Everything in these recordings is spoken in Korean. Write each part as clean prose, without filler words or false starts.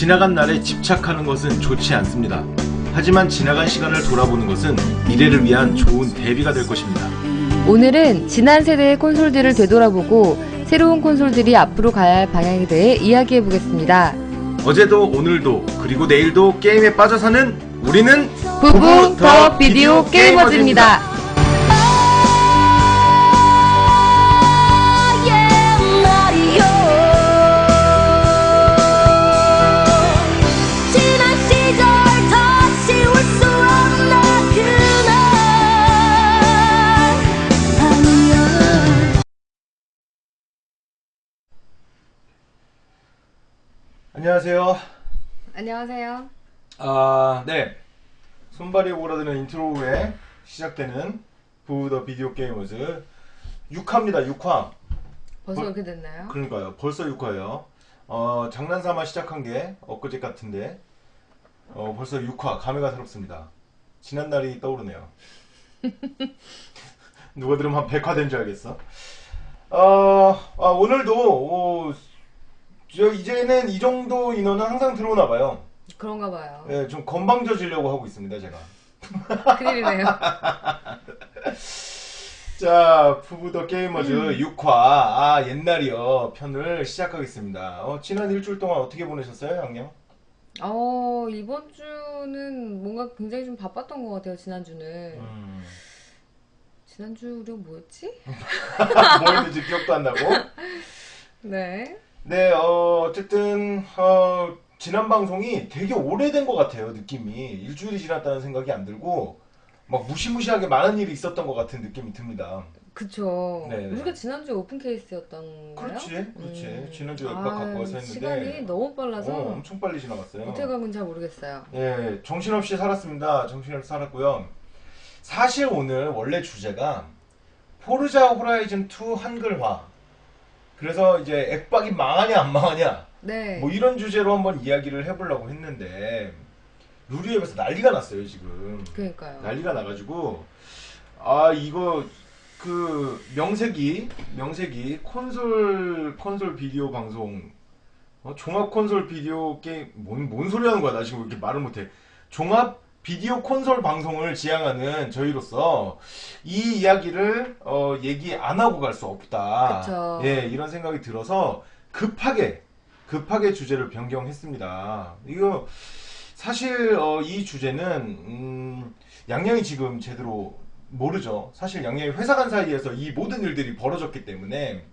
지나간 날에 집착하는 것은 좋지 않습니다. 하지만 지나간 시간을 돌아보는 것은 미래를 위한 좋은 대비가 될 것입니다. 오늘은 지난 세대의 콘솔들을 되돌아보고 새로운 콘솔들이 앞으로 가야 할 방향에 대해 이야기해보겠습니다. 어제도 오늘도 그리고 내일도 게임에 빠져 사는 우리는 부부 더 비디오 게이머즈입니다. 안녕하세요. 안녕하세요. 네. 손발이 오그라드는 인트로 후에 시작되는 부부 더 비디오 게이머즈 6화입니다. 6화. 벌써 그렇게 됐나요? 그러니까요. 벌써 6화예요. 장난삼아 시작한 게 엊그제 같은데 벌써 6화. 감회가 새롭습니다. 지난날이 떠오르네요. 누가 들으면 한 100화 된 줄 알겠어. 오늘도 이제는 이 정도 인원은 항상 들어오나 봐요. 그런가 봐요. 네, 좀 건방져지려고 하고 있습니다, 제가. 큰일이네요. 자, 부부 더 게이머즈 6화 옛날이요 편을 시작하겠습니다. 지난 일주일 동안 어떻게 보내셨어요, 양양? 이번 주는 뭔가 굉장히 좀 바빴던 것 같아요, 지난주는. 지난주는 뭐였지? 뭐 했는지 기억도 안 나고. 네. 네, 어쨌든 지난 방송이 되게 오래된 것 같아요, 느낌이. 일주일이 지났다는 생각이 안 들고 막 무시무시하게 많은 일이 있었던 것 같은 느낌이 듭니다. 그쵸. 네네. 우리가 지난주에 오픈 케이스였던 거요? 그렇지. 지난주에 앱박 갖고 와서 했는데 시간이 너무 빨라서 엄청 빨리 지나갔어요. 어떻게 간 건지 잘 모르겠어요. 예, 정신없이 살았습니다. 정신없이 살았고요. 사실 오늘 원래 주제가 포르자 호라이즌 2 한글화. 그래서 이제 엑박이 망하냐 안 망하냐 네. 뭐 이런 주제로 한번 이야기를 해보려고 했는데 루리앱에서 난리가 났어요 지금. 그러니까요. 난리가 나가지고 이거 그 명색이 콘솔 비디오 방송 종합 콘솔 비디오 게임 뭔 소리 하는 거야. 나 지금 왜 이렇게 말을 못해. 종합 비디오 콘솔 방송을 지향하는 저희로서 이 이야기를 얘기 안 하고 갈 수 없다. 그쵸. 예, 이런 생각이 들어서 급하게 주제를 변경했습니다. 이거 사실 근데 이 주제는 양양이 지금 제대로 모르죠. 사실 양양이 회사 간 사이에서 이 모든 일들이 벌어졌기 때문에.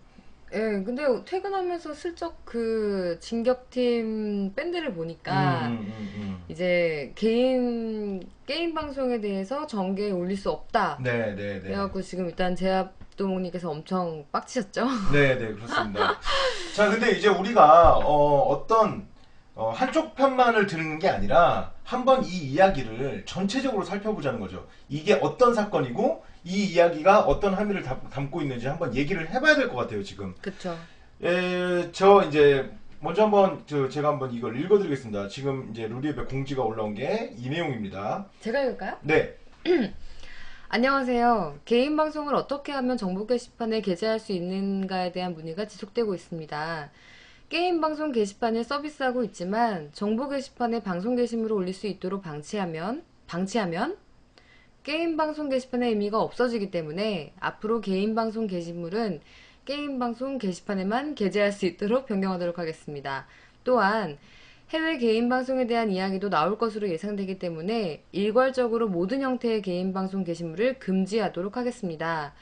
예, 근데 퇴근하면서 슬쩍 그 진격팀 밴드를 보니까 이제 개인 게임 방송에 대해서 정계에 올릴 수 없다. 네. 그래갖고 지금 일단 제압도목님께서 엄청 빡치셨죠? 네, 그렇습니다. 자, 근데 이제 우리가 어떤 한쪽 편만을 들은 게 아니라 한번 이 이야기를 전체적으로 살펴보자는 거죠. 이게 어떤 사건이고 이 이야기가 어떤 함의를 담고 있는지 한번 얘기를 해봐야 될 것 같아요, 지금. 그쵸. 저 이제 먼저 한번 제가 한번 이걸 읽어드리겠습니다. 지금 이제 루리앱에 공지가 올라온 게 이 내용입니다. 제가 읽을까요? 네. 안녕하세요. 개인 방송을 어떻게 하면 정보 게시판에 게재할 수 있는가에 대한 문의가 지속되고 있습니다. 게임 방송 게시판을 서비스하고 있지만 정보 게시판에 방송 게시물을 올릴 수 있도록 방치하면 게임 방송 게시판의 의미가 없어지기 때문에 앞으로 개인 방송 게시물은 게임 방송 게시판에만 게재할 수 있도록 변경하도록 하겠습니다. 또한 해외 개인 방송에 대한 이야기도 나올 것으로 예상되기 때문에 일괄적으로 모든 형태의 개인 방송 게시물을 금지하도록 하겠습니다.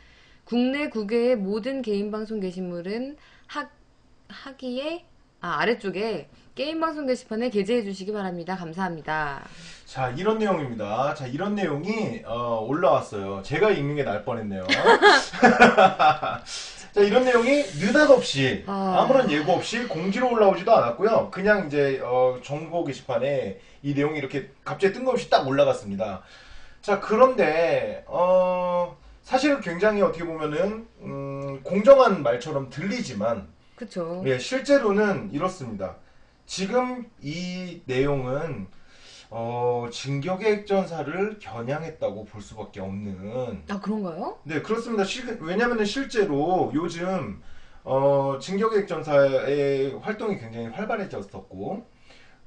국내 국외의 모든 개인 방송 게시물은 하기에 아래쪽에 게임 방송 게시판에 게재해 주시기 바랍니다. 감사합니다. 자, 이런 내용입니다. 자, 이런 내용이 올라왔어요. 제가 읽는 게 나을 뻔했네요. 자, 이런 내용이 느닷없이 아무런 예고 없이 공지로 올라오지도 않았고요. 그냥 이제 정보 게시판에 이 내용이 이렇게 갑자기 뜬금없이 딱 올라갔습니다. 자, 그런데 사실은 굉장히 어떻게 보면은 공정한 말처럼 들리지만 그쵸. 예, 실제로는 이렇습니다. 지금 이 내용은 진격의 액전사를 겨냥했다고 볼 수밖에 없는. 그런가요? 네, 그렇습니다. 왜냐하면 실제로 요즘 진격의 액전사의 활동이 굉장히 활발해졌었고,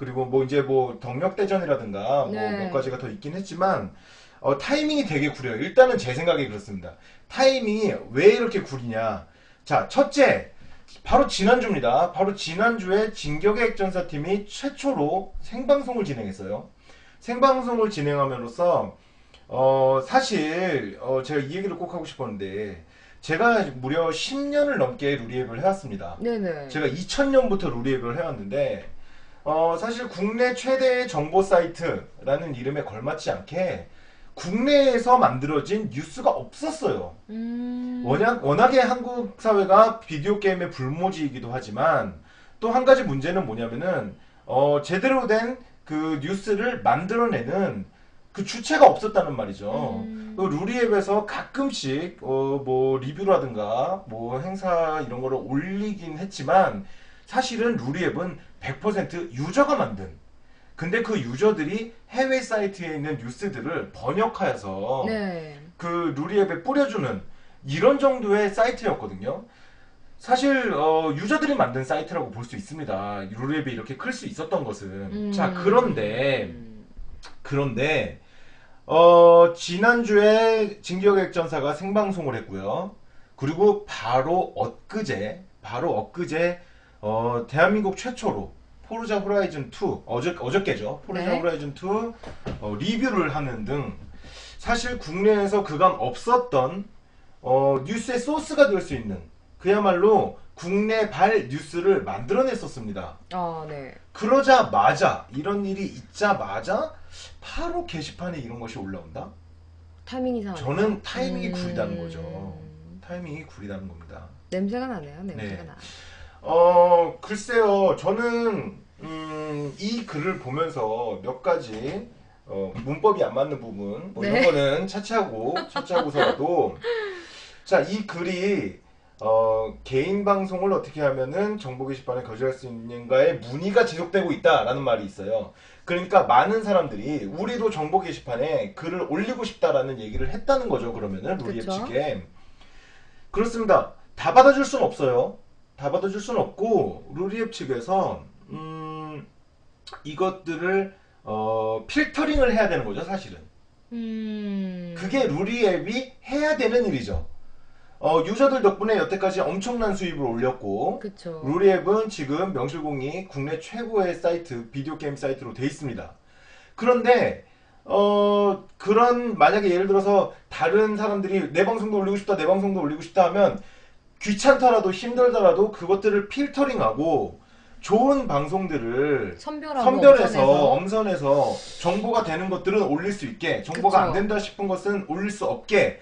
그리고 뭐 이제 뭐 덕력대전이라든가 뭐 네. 몇 가지가 더 있긴 했지만 타이밍이 되게 구려요. 일단은 제 생각이 그렇습니다. 타이밍이 왜 이렇게 구리냐? 자, 첫째, 바로 지난주입니다. 바로 지난주에 진격의 액전사팀이 최초로 생방송을 진행했어요. 생방송을 진행함으로써 사실 제가 이 얘기를 꼭 하고 싶었는데 제가 무려 10년을 넘게 루리앱을 해왔습니다. 네네. 제가 2000년부터 루리앱을 해왔는데 사실 국내 최대의 정보 사이트라는 이름에 걸맞지 않게 국내에서 만들어진 뉴스가 없었어요. 워낙에 한국 사회가 비디오 게임의 불모지이기도 하지만 또 한 가지 문제는 뭐냐면은 제대로 된 그 뉴스를 만들어내는 그 주체가 없었다는 말이죠. 그 루리앱에서 가끔씩 뭐 리뷰라든가 뭐 행사 이런 거를 올리긴 했지만 사실은 루리앱은 100% 유저가 만든, 근데 그 유저들이 해외 사이트에 있는 뉴스들을 번역하여서 네. 그 루리앱에 뿌려주는 이런 정도의 사이트였거든요. 사실 유저들이 만든 사이트라고 볼 수 있습니다. 루리앱이 이렇게 클 수 있었던 것은. 자, 그런데 지난주에 진격의 액전사가 생방송을 했고요. 그리고 바로 엊그제 대한민국 최초로 포르자 호라이즌 2 어저께죠. 포르자 네. 호라이즌 2 리뷰를 하는 등 사실 국내에서 그간 없었던 뉴스의 소스가 될 수 있는 그야말로 국내 발 뉴스를 만들어냈었습니다. 아, 네. 그러자마자 이런 일이 있자마자 바로 게시판에 이런 것이 올라온다? 타이밍 이상하네. 저는 타이밍이 구리다는 거죠. 타이밍이 구리다는 겁니다. 냄새가 나네요. 냄새가 네. 나. 글쎄요. 저는 이 글을 보면서 몇 가지 문법이 안 맞는 부분 뭐 네. 이런 거는 차치하고서라도 자, 이 글이 개인 방송을 어떻게 하면은 정보 게시판에 거절할 수 있는가의 문의가 지속되고 있다라는 말이 있어요. 그러니까 많은 사람들이 우리도 정보 게시판에 글을 올리고 싶다라는 얘기를 했다는 거죠. 그러면은 루리앱 그쵸. 측에. 그렇습니다. 다 받아줄 수는 없어요. 다 받아줄 수는 없고 루리앱 측에서 이것들을 필터링을 해야 되는 거죠. 사실은. 그게 루리앱이 해야 되는 일이죠. 유저들 덕분에 여태까지 엄청난 수입을 올렸고 그쵸. 루리앱은 지금 명실공히 국내 최고의 사이트, 비디오 게임 사이트로 돼 있습니다. 그런데 그런 만약에 예를 들어서 다른 사람들이 내 방송도 올리고 싶다, 내 방송도 올리고 싶다 하면 귀찮더라도 힘들더라도 그것들을 필터링하고 좋은 방송들을 선별하고 선별해서 엄선해서 정보가 되는 것들은 올릴 수 있게, 정보가 그쵸. 안 된다 싶은 것은 올릴 수 없게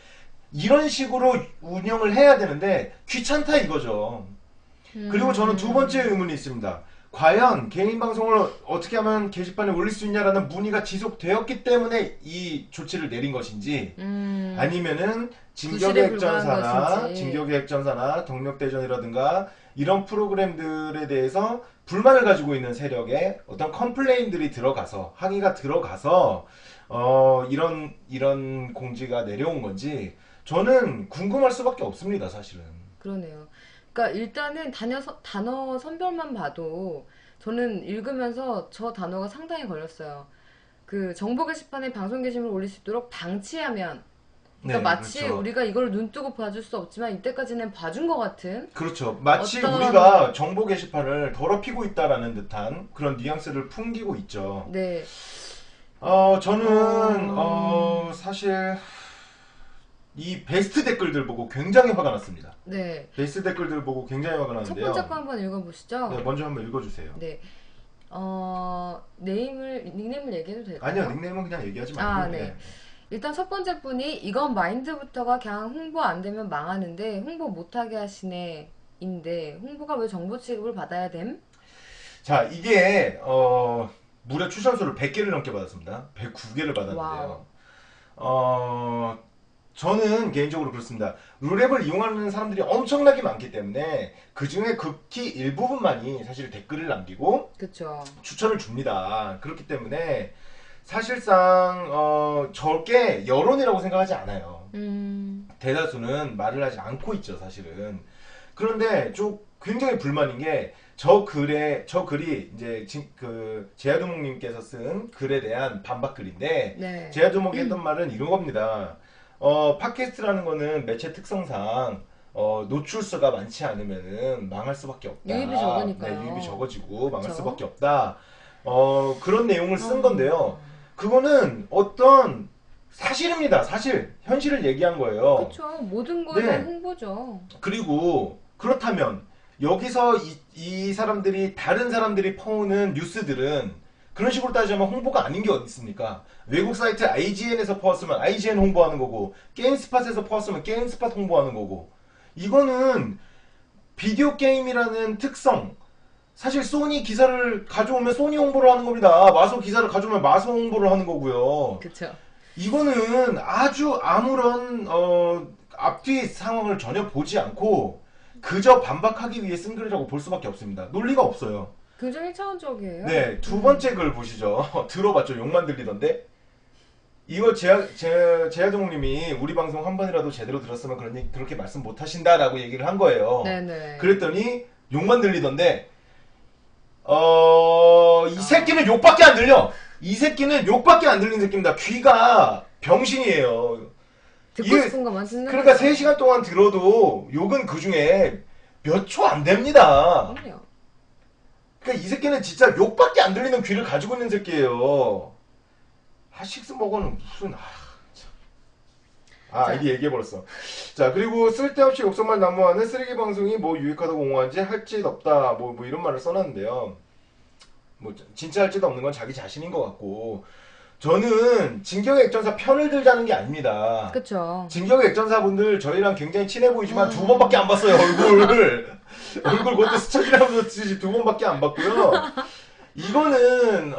이런 식으로 운영을 해야 되는데 귀찮다 이거죠. 그리고 저는 두 번째 의문이 있습니다. 과연 개인 방송을 어떻게 하면 게시판에 올릴 수 있냐라는 문의가 지속되었기 때문에 이 조치를 내린 것인지 아니면은 부실에 불과한 것인지. 진격의 액전사나 덕력대전이라든가 이런 프로그램들에 대해서 불만을 가지고 있는 세력에 어떤 컴플레인들이 들어가서 항의가 들어가서 이런 공지가 내려온 건지 저는 궁금할 수밖에 없습니다, 사실은. 그러네요. 그러니까 일단은 단어 선별만 봐도 저는 읽으면서 저 단어가 상당히 걸렸어요. 그 정보 게시판에 방송 게시물을 올릴 수 있도록 방치하면, 그러니까 네, 마치 그렇죠. 우리가 이걸 눈뜨고 봐줄 수 없지만 이때까지는 봐준 것 같은. 그렇죠. 마치 어떤- 우리가 정보 게시판을 더럽히고 있다라는 듯한 그런 뉘앙스를 풍기고 있죠. 네. 저는 사실 이 베스트 댓글들 보고 굉장히 화가 났습니다. 네. 베스트 댓글들 보고 굉장히 화가 첫 났는데요. 번째 거 한번 읽어보시죠. 네, 먼저 한번 읽어주세요. 네. 닉네임을 얘기해도 될까요? 아니요, 닉네임은 그냥 얘기하지 말고. 아, 네. 일단 첫 번째 분이 이건 마인드부터가 그냥 홍보 안 되면 망하는데 홍보 못하게 하시네 인데 홍보가 왜 정보 취급을 받아야 됨? 자, 이게 무려 추천수를 100개를 넘게 받았습니다. 109개를 받았는데요. 저는 개인적으로 그렇습니다. 룰앱을 이용하는 사람들이 엄청나게 많기 때문에 그 중에 극히 일부분만이 사실 댓글을 남기고 그쵸. 추천을 줍니다. 그렇기 때문에 사실상 저게 여론이라고 생각하지 않아요. 대다수는 말을 하지 않고 있죠, 사실은. 그런데 좀 굉장히 불만인 게 저 글이 이제 그 제아두목님께서 쓴 글에 대한 반박 글인데 네. 제아두목이 했던 말은 이런 겁니다. 팟캐스트라는 거는 매체 특성상 노출수가 많지 않으면은 망할 수밖에 없다. 유입이 적으니까요. 네, 유입이 적어지고 망할 그쵸? 수밖에 없다. 그런 내용을 쓴 건데요. 아. 그거는 어떤 사실입니다. 사실 현실을 얘기한 거예요. 그쵸. 모든 거에 네. 대한 홍보죠. 그리고 그렇다면 여기서 이 사람들이 다른 사람들이 퍼오는 뉴스들은 그런 식으로 따지자면 홍보가 아닌 게 어디 있습니까? 외국 사이트 IGN에서 퍼왔으면 IGN 홍보하는 거고 게임스팟에서 퍼왔으면 게임스팟 홍보하는 거고 이거는 비디오 게임이라는 특성 사실 소니 기사를 가져오면 소니 홍보를 하는 겁니다. 마소 기사를 가져오면 마소 홍보를 하는 거고요. 그쵸. 이거는 아주 아무런 앞뒤 상황을 전혀 보지 않고 그저 반박하기 위해 쓴 글이라고 볼 수밖에 없습니다. 논리가 없어요. 굉장히 차원적이에요. 네, 두 번째 글 보시죠. 들어봤죠? 욕만 들리던데? 이거 제아동님이 우리 방송 한 번이라도 제대로 들었으면 그렇게 말씀 못 하신다라고 얘기를 한 거예요. 네네. 그랬더니 욕만 들리던데 이 새끼는 욕밖에 안 들려. 이 새끼는 욕밖에 안 들리는 새끼입니다. 귀가 병신이에요. 듣고 싶은 것만 듣는 그러니까 거죠. 3시간 동안 들어도 욕은 그 중에 몇 초 안 됩니다. 그럼요. 그러니까 이 새끼는 진짜 욕밖에 안 들리는 귀를 가지고 있는 새끼예요. 식스버거는 무슨 자. 아이디 얘기해버렸어. 자, 그리고 쓸데없이 욕설만 난무하는 쓰레기 방송이 뭐 유익하다고 옹호한지 할 짓 없다 뭐 이런 말을 써놨는데요. 뭐 진짜 할 짓 없는 건 자기 자신인 것 같고 저는 진격의 액전사 편을 들자는 게 아닙니다. 그쵸. 진격의 액전사 분들 저희랑 굉장히 친해 보이지만 두 번밖에 안 봤어요. 얼굴 그것도 스쳐지라면서 두 번밖에 안 봤고요. 이거는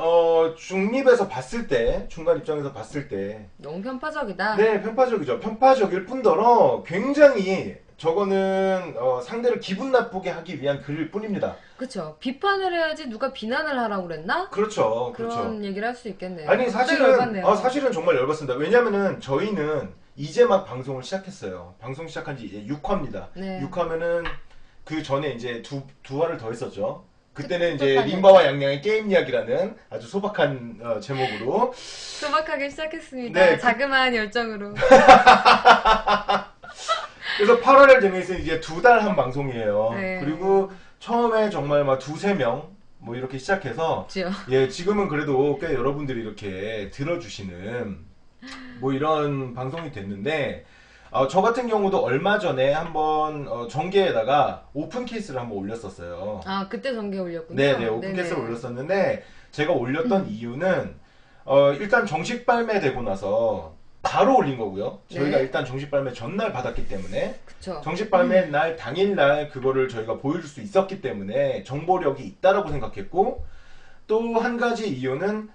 중립에서 봤을 때 중간 입장에서 봤을 때 너무 편파적이다. 네, 편파적이죠. 편파적일 뿐더러 굉장히 저거는 상대를 기분 나쁘게 하기 위한 글일 뿐입니다. 그쵸. 비판을 해야지 누가 비난을 하라고 그랬나? 그렇죠. 그런 그렇죠. 얘기를 할 수 있겠네요. 아니 갑자기 사실은 열받네요. 사실은 정말 열받습니다. 왜냐면은 저희는 이제 막 방송을 시작했어요. 방송 시작한 지 이제 6화입니다. 네. 6화면은 그 전에 이제 두 화를 더 했었죠. 그때는 이제 끝까지 림바와 양양의 게임 이야기라는 아주 소박한 제목으로 소박하게 시작했습니다. 네, 자그마한 열정으로. 그래서 8월에 되면서 이제 2달 한 방송이에요. 네. 그리고 처음에 정말 막 2~3명 뭐 이렇게 시작해서 그죠. 예, 지금은 그래도 꽤 여러분들이 이렇게 들어주시는 뭐 이런 방송이 됐는데 저 같은 경우도 얼마 전에 한번 정계에다가 오픈 케이스를 한번 올렸었어요. 아, 그때 전개 올렸군요. 네네, 오픈 케이스를 올렸었는데 제가 올렸던 이유는 일단 정식 발매되고 나서 바로 올린 거고요. 저희가 네. 일단 정식 발매 전날 받았기 때문에 그쵸. 정식 발매 날 당일날 그거를 저희가 보여줄 수 있었기 때문에 정보력이 있다라고 생각했고 또 한 가지 이유는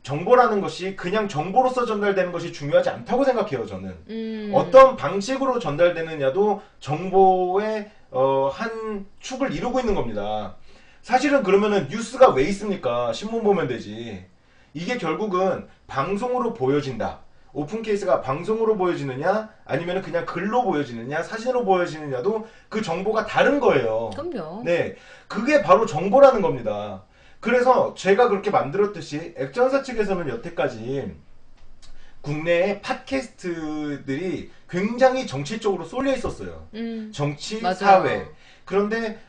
정보라는 것이 그냥 정보로서 전달되는 것이 중요하지 않다고 생각해요. 저는 어떤 방식으로 전달되느냐도 정보의 한 축을 이루고 있는 겁니다. 사실은 그러면은 뉴스가 왜 있습니까? 신문 보면 되지. 이게 결국은 방송으로 보여진다. 오픈 케이스가 방송으로 보여지느냐 아니면 그냥 글로 보여지느냐 사진으로 보여지느냐도 그 정보가 다른 거예요. 그럼요. 네, 그게 바로 정보라는 겁니다. 그래서 제가 그렇게 만들었듯이 액전사 측에서는 여태까지 국내의 팟캐스트들이 굉장히 정치적으로 쏠려 있었어요. 정치, 맞아요. 사회. 그런데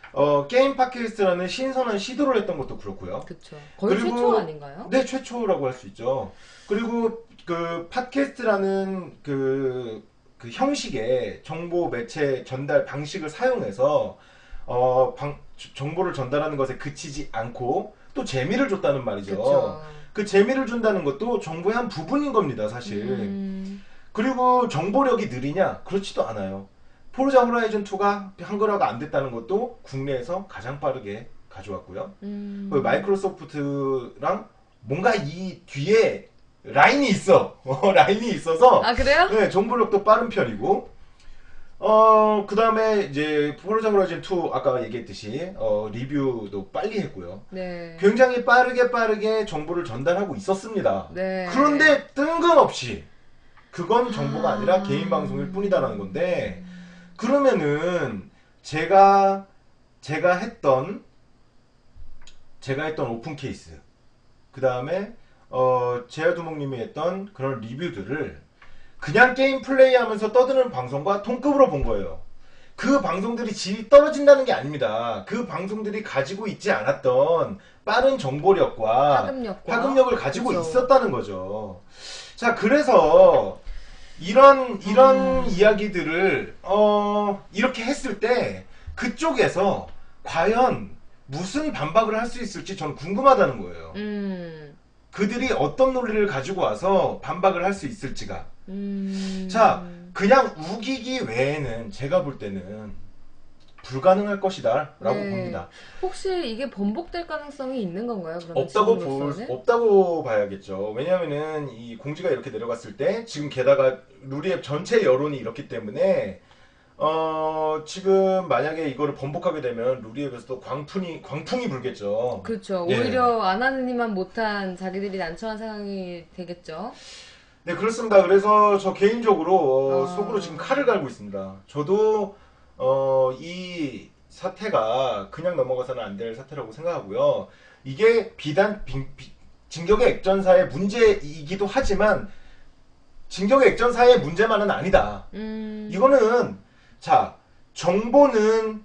게임 팟캐스트라는 신선한 시도를 했던 것도 그렇고요. 그쵸. 거의 그리고- 최초 아닌가요? 네, 최초라고 할 수 있죠. 그리고 그 팟캐스트라는 그 형식의 정보 매체 전달 방식을 사용해서 정보를 전달하는 것에 그치지 않고 또 재미를 줬다는 말이죠. 그쵸. 그 재미를 준다는 것도 정보의 한 부분인 겁니다, 사실. 그리고 정보력이 느리냐? 그렇지도 않아요. 포르자 호라이즌 2가 한글화가 안 됐다는 것도 국내에서 가장 빠르게 가져왔고요. 그 마이크로소프트랑 뭔가 이 뒤에 라인이 있어. 라인이 있어서 아, 그래요? 네, 정보력도 빠른 편이고 그 다음에 이제 포르자 호라이즌 2 아까 얘기했듯이 리뷰도 빨리 했고요. 네. 굉장히 빠르게 정보를 전달하고 있었습니다. 네. 그런데 뜬금없이 그건 정보가 아니라 개인 방송일 뿐이다라는 건데 그러면은 제가 제가 했던 오픈 케이스, 그 다음에 제아두목님이 했던 그런 리뷰들을 그냥 게임 플레이하면서 떠드는 방송과 동급으로 본 거예요. 그 방송들이 질이 떨어진다는 게 아닙니다. 그 방송들이 가지고 있지 않았던 빠른 정보력과 파급력을 가지고 그죠. 있었다는 거죠. 자, 그래서 이런 이야기들을 이렇게 했을 때 그쪽에서 과연 무슨 반박을 할 수 있을지 저는 궁금하다는 거예요. 그들이 어떤 논리를 가지고 와서 반박을 할 수 있을지가. 자, 그냥 우기기 외에는 제가 볼 때는 불가능할 것이다 라고 네. 봅니다. 혹시 이게 번복될 가능성이 있는 건가요? 그러면 지금으로서는? 없다고 봐야겠죠. 왜냐하면은 이 공지가 이렇게 내려갔을 때 지금 게다가 루리앱 전체 여론이 이렇기 때문에 지금 만약에 이거를 번복하게 되면 루리앱에서도 광풍이 불겠죠. 그렇죠. 예. 오히려 안 하는 이만 못한 자기들이 난처한 상황이 되겠죠. 네, 그렇습니다. 그래서 저 개인적으로 아. 속으로 지금 칼을 갈고 있습니다. 저도 이 사태가 그냥 넘어가서는 안 될 사태라고 생각하고요. 이게 비단 진격의 액전사의 문제이기도 하지만 진격의 액전사의 문제만은 아니다. 이거는 자, 정보는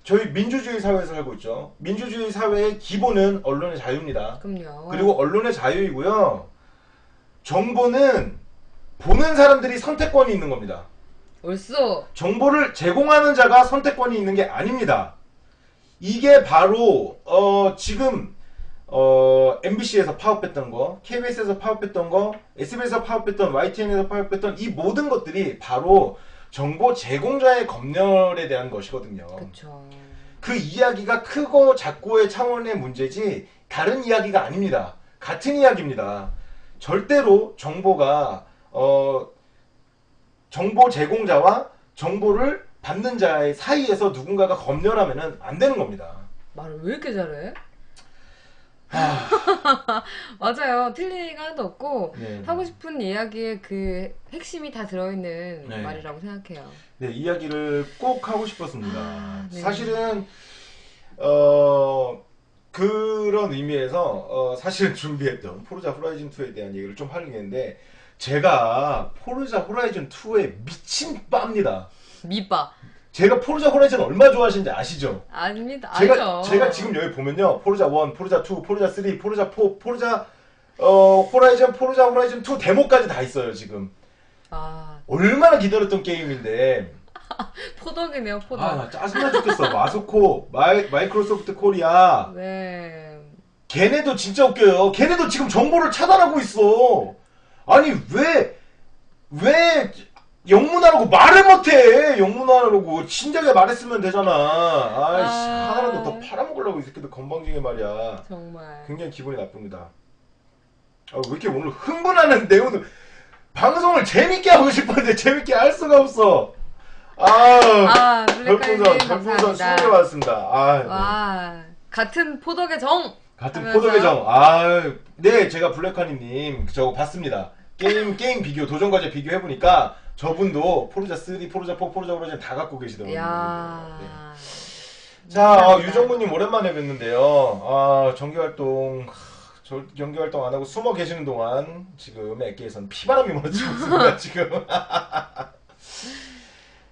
저희 민주주의 사회에서 살고 있죠. 민주주의 사회의 기본은 언론의 자유입니다. 그럼요. 그리고 언론의 자유이고요. 정보는 보는 사람들이 선택권이 있는 겁니다. 옳소. 정보를 제공하는 자가 선택권이 있는 게 아닙니다. 이게 바로 지금 MBC에서 파업했던 거, KBS에서 파업했던 거, SBS에서 파업했던, YTN에서 파업했던 이 모든 것들이 바로 정보 제공자의 검열에 대한 것이거든요. 그렇죠. 그 이야기가 크고 작고의 차원의 문제지 다른 이야기가 아닙니다. 같은 이야기입니다. 절대로 정보가 정보 제공자와 정보를 받는 자의 사이에서 누군가가 검열하면 안 되는 겁니다. 말을 왜 이렇게 잘해? 맞아요. 틀린 얘기가 하나도 없고 네. 하고 싶은 이야기의 그 핵심이 다 들어있는 네. 말이라고 생각해요. 네, 이야기를 꼭 하고 싶었습니다. 네. 사실은 그런 의미에서 사실은 준비했던 포르자 호라이즌 2에 대한 얘기를 좀 하려고 했는데 제가 포르자 호라이즌 2에 미친 빠입니다. 미빠. 제가 포르자 호라이즌 얼마 좋아하시는지 아시죠? 아닙니다. 알죠. 제가 지금 여기 보면요. 포르자 1, 포르자 2, 포르자 3, 포르자 4, 포르자 호라이즌, 포르자 호라이즌 2 데모까지 다 있어요, 지금. 아, 얼마나 기다렸던 게임인데. 포덕이네요, 포덕. 아, 나 짜증나 죽겠어. 마소코, 마이크로소프트 코리아. 네. 걔네도 진짜 웃겨요. 걔네도 지금 정보를 차단하고 있어. 아니, 왜 영문하라고 말을 못해. 영문하라고 진작에 말했으면 되잖아. 아이씨, 하나라도 더 팔아먹으려고 이 새끼들 건방지게 말이야. 정말. 굉장히 기분이 나쁩니다. 왜 이렇게 오늘 흥분하는 내용도 방송을 재밌게 하고 싶었는데 재밌게 할 수가 없어. 별풍선 감사합니다. 20개 받았습니다. 와, 같은 포덕의 정! 같은 하면서. 포덕의 정. 네, 제가 블랙하니님 저거 봤습니다. 게임 비교, 도전과제 비교해보니까 저분도 포르자 3, 포르자 4, 포르자 호라이즌 다 갖고 계시더라고요. 이야. 네. 자, 유정구님 오랜만에 뵀는데요. 정기활동 안 하고 숨어 계시는 동안 지금 애기에선 피바람이 몰아치고 있습니다, 지금.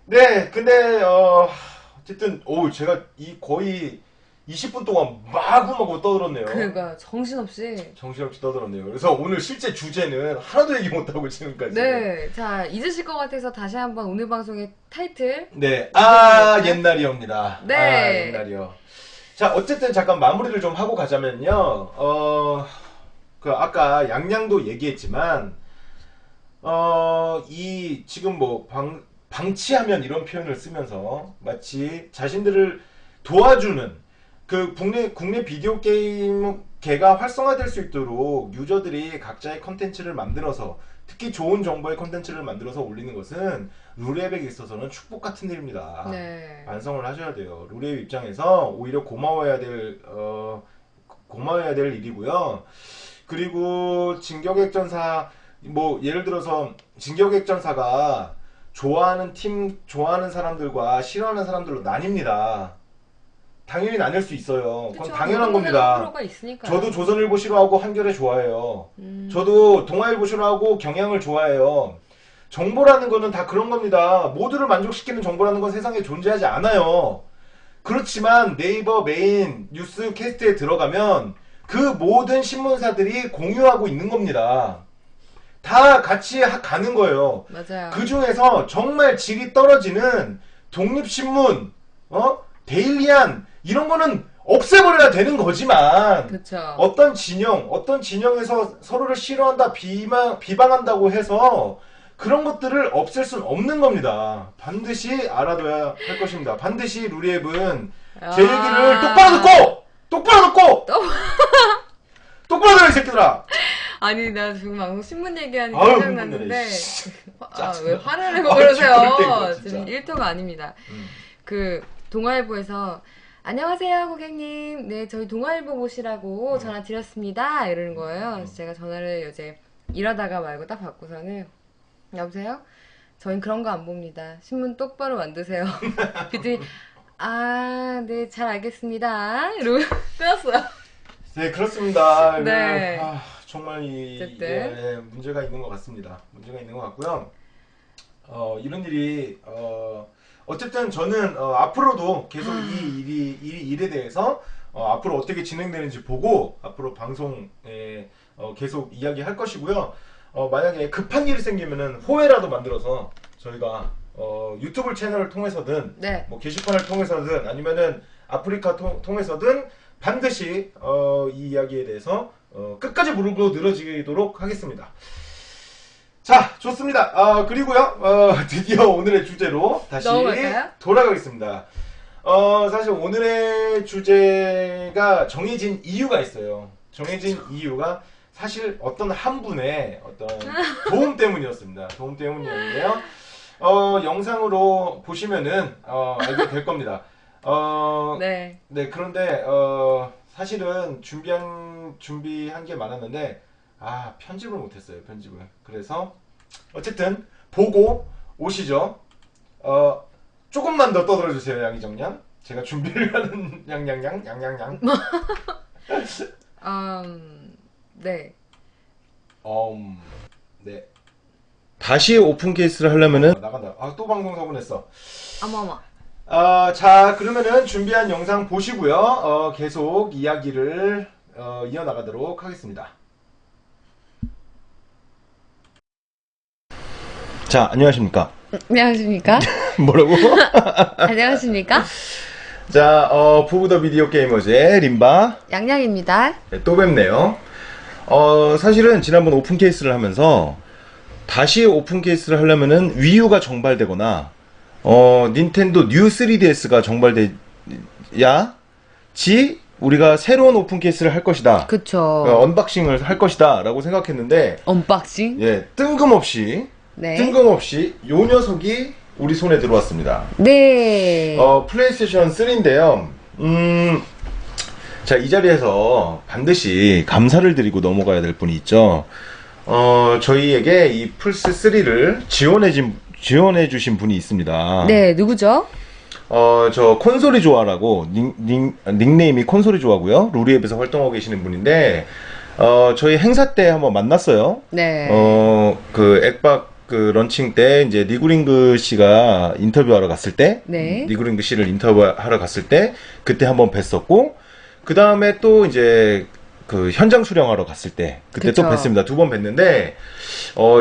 네, 근데, 어쨌든, 제가 거의 20분 동안 마구마구 떠들었네요. 그러니까, 정신없이. 정신없이 떠들었네요. 그래서 오늘 실제 주제는 하나도 얘기 못하고 지금까지. 네. 자, 잊으실 것 같아서 다시 한번 오늘 방송의 타이틀. 네, 옛날이옵니다. 네. 옛날이요. 자, 어쨌든 잠깐 마무리를 좀 하고 가자면요. 아까 양양도 얘기했지만, 지금 방치하면 이런 표현을 쓰면서 마치 자신들을 도와주는 국내 비디오 게임계가 활성화될 수 있도록 유저들이 각자의 컨텐츠를 만들어서 특히 좋은 정보의 컨텐츠를 만들어서 올리는 것은 룰앱에 있어서는 축복 같은 일입니다. 네. 반성을 하셔야 돼요. 룰앱 입장에서 오히려 고마워해야 될 일이고요. 그리고 진격액전사 예를 들어서 진격액전사가 좋아하는 팀, 좋아하는 사람들과 싫어하는 사람들로 나뉩니다. 당연히 나뉠 수 있어요. 그건 그쵸, 당연한 모든 겁니다. 프로가 있으니까요. 저도 조선일보 싫어하고 한겨레 좋아해요. 저도 동아일보 싫어하고 경향을 좋아해요. 정보라는 거는 다 그런 겁니다. 모두를 만족시키는 정보라는 건 세상에 존재하지 않아요. 그렇지만 네이버 메인 뉴스 캐스트에 들어가면 그 모든 신문사들이 공유하고 있는 겁니다. 다 같이 가는 거예요. 맞아요. 그 중에서 정말 질이 떨어지는 독립신문, 데일리안 이런 거는 없애버려야 되는 거지만 그쵸. 어떤 진영에서 서로를 싫어한다, 비방한다고 해서 그런 것들을 없앨 수는 없는 겁니다. 반드시 알아둬야 할 것입니다. 반드시 루리앱은 제 얘기를 똑바로 듣고! 똑바로 듣고! 똑바로 들어, 이 새끼들아! 아니, 나 지금 방금 신문 얘기하니까 아유, 생각났는데. 짜증나. 왜 화를 내고 아, 그러세요? 진짜. 지금 일터가 아닙니다. 그, 동아일보에서 안녕하세요, 고객님. 네, 저희 동아일보 보시라고 전화 드렸습니다. 이러는 거예요. 그래서 제가 전화를 이제 일하다가 말고 딱 받고서는 여보세요? 저희 그런 거 안 봅니다. 신문 똑바로 만드세요. 그랬더니 아, 네, 잘 알겠습니다. 이러고 끊었어요. 네, 그렇습니다. 네. 정말 어쨌든. 문제가 있는 것 같습니다. 문제가 있는 것 같고요. 이런 일이 어쨌든 저는 앞으로도 계속 이 일에 대해서 앞으로 어떻게 진행되는지 보고 앞으로 방송에 계속 이야기할 것이고요. 만약에 급한 일이 생기면은 호외라도 만들어서 저희가 유튜브 채널을 통해서든 네. 뭐 게시판을 통해서든 아니면은 아프리카 통해서든 반드시 이 이야기에 대해서 끝까지 물고 늘어지도록 하겠습니다. 자, 좋습니다. 그리고요, 드디어 오늘의 주제로 다시 넘어갈까요? 돌아가겠습니다. 사실 오늘의 주제가 정해진 이유가 있어요. 정해진 이유가 사실 어떤 한 분의 어떤 도움 때문이었습니다. 도움 때문이었는데요. 영상으로 보시면은 알게 될 겁니다. 네. 네, 그런데 사실은 준비한 게 많았는데 편집을 못했어요. 편집을. 그래서 어쨌든 보고 오시죠. 조금만 더 떠들어 주세요, 양이정양. 제가 준비를 하는 양양양. 네. 네. 다시 오픈 케이스를 하려면은 나간다. 또 방송 서운했어. 어머머. 자, 그러면은 준비한 영상 보시고요. 계속 이야기를 이어나가도록 하겠습니다. 자, 안녕하십니까? 안녕하십니까? 뭐라고? 안녕하십니까? 자, 부부 더 비디오 게이머즈의 림바 양양입니다. 네, 또 뵙네요. 사실은 지난번 오픈 케이스를 하면서 다시 오픈 케이스를 하려면은 위유가 정발되거나 닌텐도 뉴 3DS가 정발돼야지 우리가 새로운 오픈 케이스를 할 것이다. 그쵸. 언박싱을 할 것이다 라고 생각했는데 언박싱? 예, 뜬금없이 네. 요 녀석이 우리 손에 들어왔습니다. 네. 플레이스테이션 3인데요. 자, 이 자리에서 반드시 감사를 드리고 넘어가야 될 분이 있죠. 저희에게 이 플스 3를 지원해 주신 분이 있습니다. 네, 누구죠? 저 콘솔이 좋아라고 닉네임이 콘솔이 좋아고요. 루리앱에서 활동하고 계시는 분인데 저희 행사 때 한번 만났어요. 네. 그 액박 그 런칭 때 이제 니구링그 씨가 인터뷰하러 갔을 때, 네. 니구링그 씨를 인터뷰하러 갔을 때 그때 한번 뵀었고, 그 다음에 또 이제 그 현장 수령하러 갔을 때 그때 그쵸. 또 뵀습니다. 두 번 뵀는데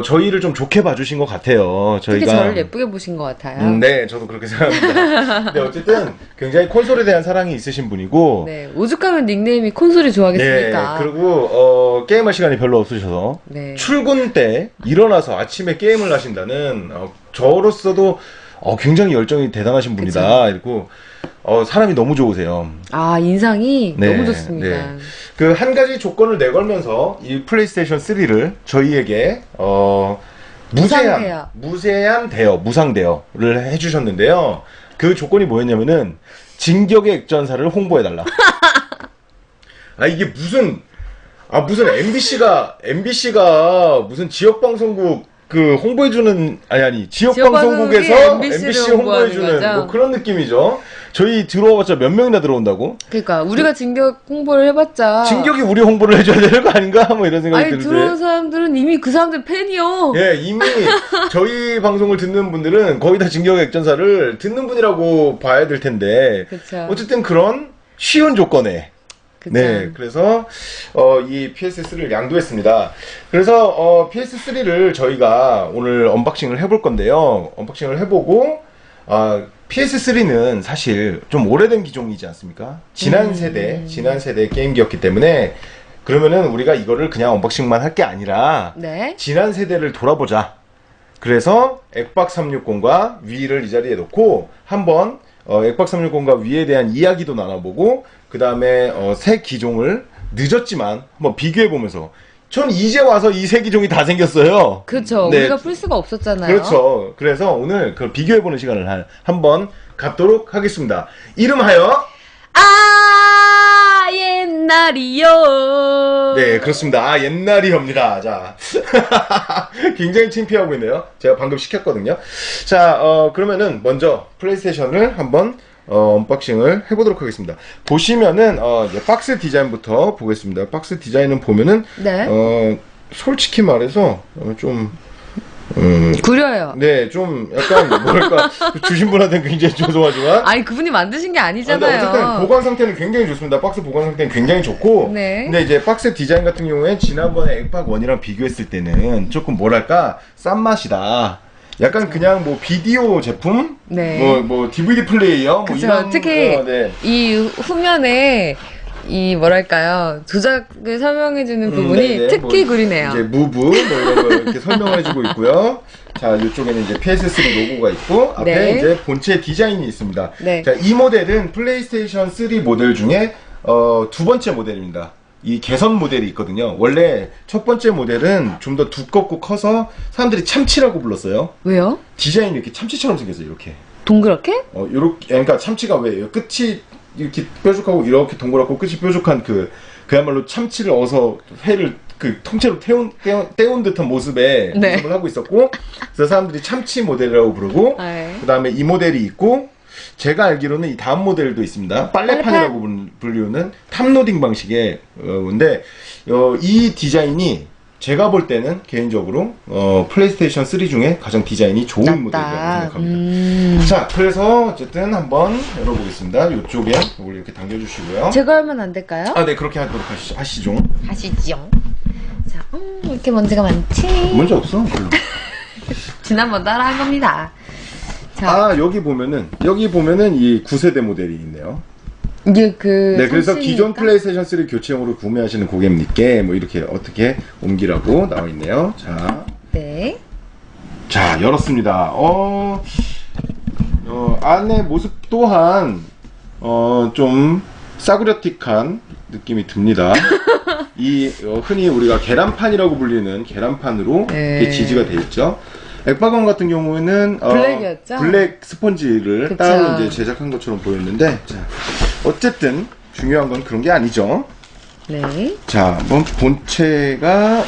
저희를 좀 좋게 봐주신 것 같아요. 되게 저희가 저를 예쁘게 보신 것 같아요. 네, 저도 그렇게 생각합니다. 근데 어쨌든 굉장히 콘솔에 대한 사랑이 있으신 분이고, 네, 오죽하면 닉네임이 콘솔이 좋아하겠습니까? 네, 그리고 게임할 시간이 별로 없으셔서 네. 출근 때 일어나서 아침에 게임을 하신다는 저로서도 굉장히 열정이 대단하신 분이다. 이러고 사람이 너무 좋으세요. 아, 인상이 네, 너무 좋습니다. 네. 그 한 가지 조건을 내걸면서 이 플레이스테이션 3를 저희에게 무제한 대여, 무상 대여를 해주셨는데요. 그 조건이 뭐였냐면은 진격의 액전사를 홍보해달라. 이게 무슨 MBC가 무슨 지역 방송국 그 홍보해주는 지역 방송국에서 MBC를 MBC 홍보해주는 거죠? 뭐 그런 느낌이죠. 저희 들어와봤자 몇 명이나 들어온다고? 그러니까 우리가 진격 홍보를 해봤자 진격이 우리 홍보를 해줘야 되는 거 아닌가? 뭐 이런 생각이 아니 드는데. 들어온 사람들은 이미 그 사람들 팬이요. 예, 이미 저희 방송을 듣는 분들은 거의 다 진격 액전사를 듣는 분이라고 봐야 될 텐데. 그쵸. 어쨌든 그런 쉬운 조건에. 그쵸. 네, 그래서 이 PS3를 양도했습니다. 그래서 PS3를 저희가 오늘 언박싱을 해볼 건데요. 언박싱을 해보고 PS3는 사실 좀 오래된 기종이지 않습니까? 지난 세대 게임기였기 때문에 그러면은 우리가 이거를 그냥 언박싱만 할 게 아니라 네. 지난 세대를 돌아보자. 그래서 엑박 360과 위를 이 자리에 놓고 한번 엑박 360과 위에 대한 이야기도 나눠보고 그 다음에 새 기종을 늦었지만 한번 비교해보면서 전 이제 와서 이 새 기종이 다 생겼어요. 그렇죠. 네. 우리가 플스가 없었잖아요. 그렇죠. 그래서 오늘 그 비교해보는 시간을 한번 갖도록 하겠습니다. 이름하여 옛날이요. 네, 그렇습니다. 옛날이옵니다. 자, 굉장히 창피하고 있네요. 제가 방금 시켰거든요. 자, 그러면은 먼저 플레이스테이션을 한번 언박싱을 해보도록 하겠습니다. 보시면은 이제 박스 디자인부터 보겠습니다. 박스 디자인은 보면은 네. 솔직히 말해서 좀 구려요. 네, 좀 약간 뭐랄까 주신 분한테는 굉장히 죄송하지만 아니 그분이 만드신 게 근데 아니잖아요. 어쨌든 보관 상태는 굉장히 좋습니다. 박스 보관 상태는 굉장히 좋고 네. 근데 이제 박스 디자인 같은 경우에 지난번에 엑박 1이랑 비교했을 때는 조금 뭐랄까 싼 맛이다. 약간 그냥 뭐 비디오 제품, 네. 뭐 DVD 플레이어, 뭐 그쵸. 이런 특히 네. 이 후면에 이 뭐랄까요 조작을 설명해주는 부분이 네네. 특히 뭐 구리네요. 이제 무브 뭐 이런 거 이렇게 설명을 해주고 있고요. 자, 이쪽에는 이제 PS3 로고가 있고 앞에 네. 이제 본체 디자인이 있습니다. 네. 자, 이 모델은 플레이스테이션 3 모델 중에 두 번째 모델입니다. 이 개선 모델이 있거든요. 원래 첫 번째 모델은 좀 더 두껍고 커서 사람들이 참치라고 불렀어요. 왜요? 디자인이 이렇게 참치처럼 생겼어요. 이렇게. 동그랗게? 요렇게 그러니까 참치가 왜 끝이 이렇게 뾰족하고 이렇게 동그랗고 끝이 뾰족한 그야말로 참치를 어서 회를 그 통째로 떼운 듯한 모습의 네. 모습을 하고 있었고 그래서 사람들이 참치 모델이라고 부르고 네. 그 다음에 이 모델이 있고 제가 알기로는 이 다음 모델도 있습니다. 빨래판이라고 불리우는 탑로딩 방식의 건데 이 디자인이 제가 볼 때는 개인적으로 플레이스테이션 3 중에 가장 디자인이 좋은 낫다. 모델이라고 생각합니다. 자, 그래서 어쨌든 한번 열어보겠습니다. 이쪽에 이걸 이렇게 당겨주시고요. 제가 하면 안 될까요? 아, 네, 그렇게 하도록 하시죠. 하시죠. 자, 이렇게 먼지가 많지? 문제 없어. 별로. 지난번 따라 한 겁니다. 자, 아, 여기 보면은 이 9세대 모델이 있네요. 이게 그 네, 그래서 성씨니까? 기존 플레이스테이션 3 교체용으로 구매하시는 고객님께 뭐 이렇게 어떻게 옮기라고 나와 있네요. 자, 네. 자, 열었습니다. 안의 모습 또한 좀 싸구려틱한 느낌이 듭니다. 이 흔히 우리가 계란판이라고 불리는 계란판으로 네. 이렇게 지지가 되어 있죠. 엑박원 같은 경우에는 블랙이었죠? 블랙 스펀지를 그쵸. 따로 이제 제작한 것처럼 보였는데, 자, 어쨌든 중요한 건 그런 게 아니죠. 네. 자, 한번 본체를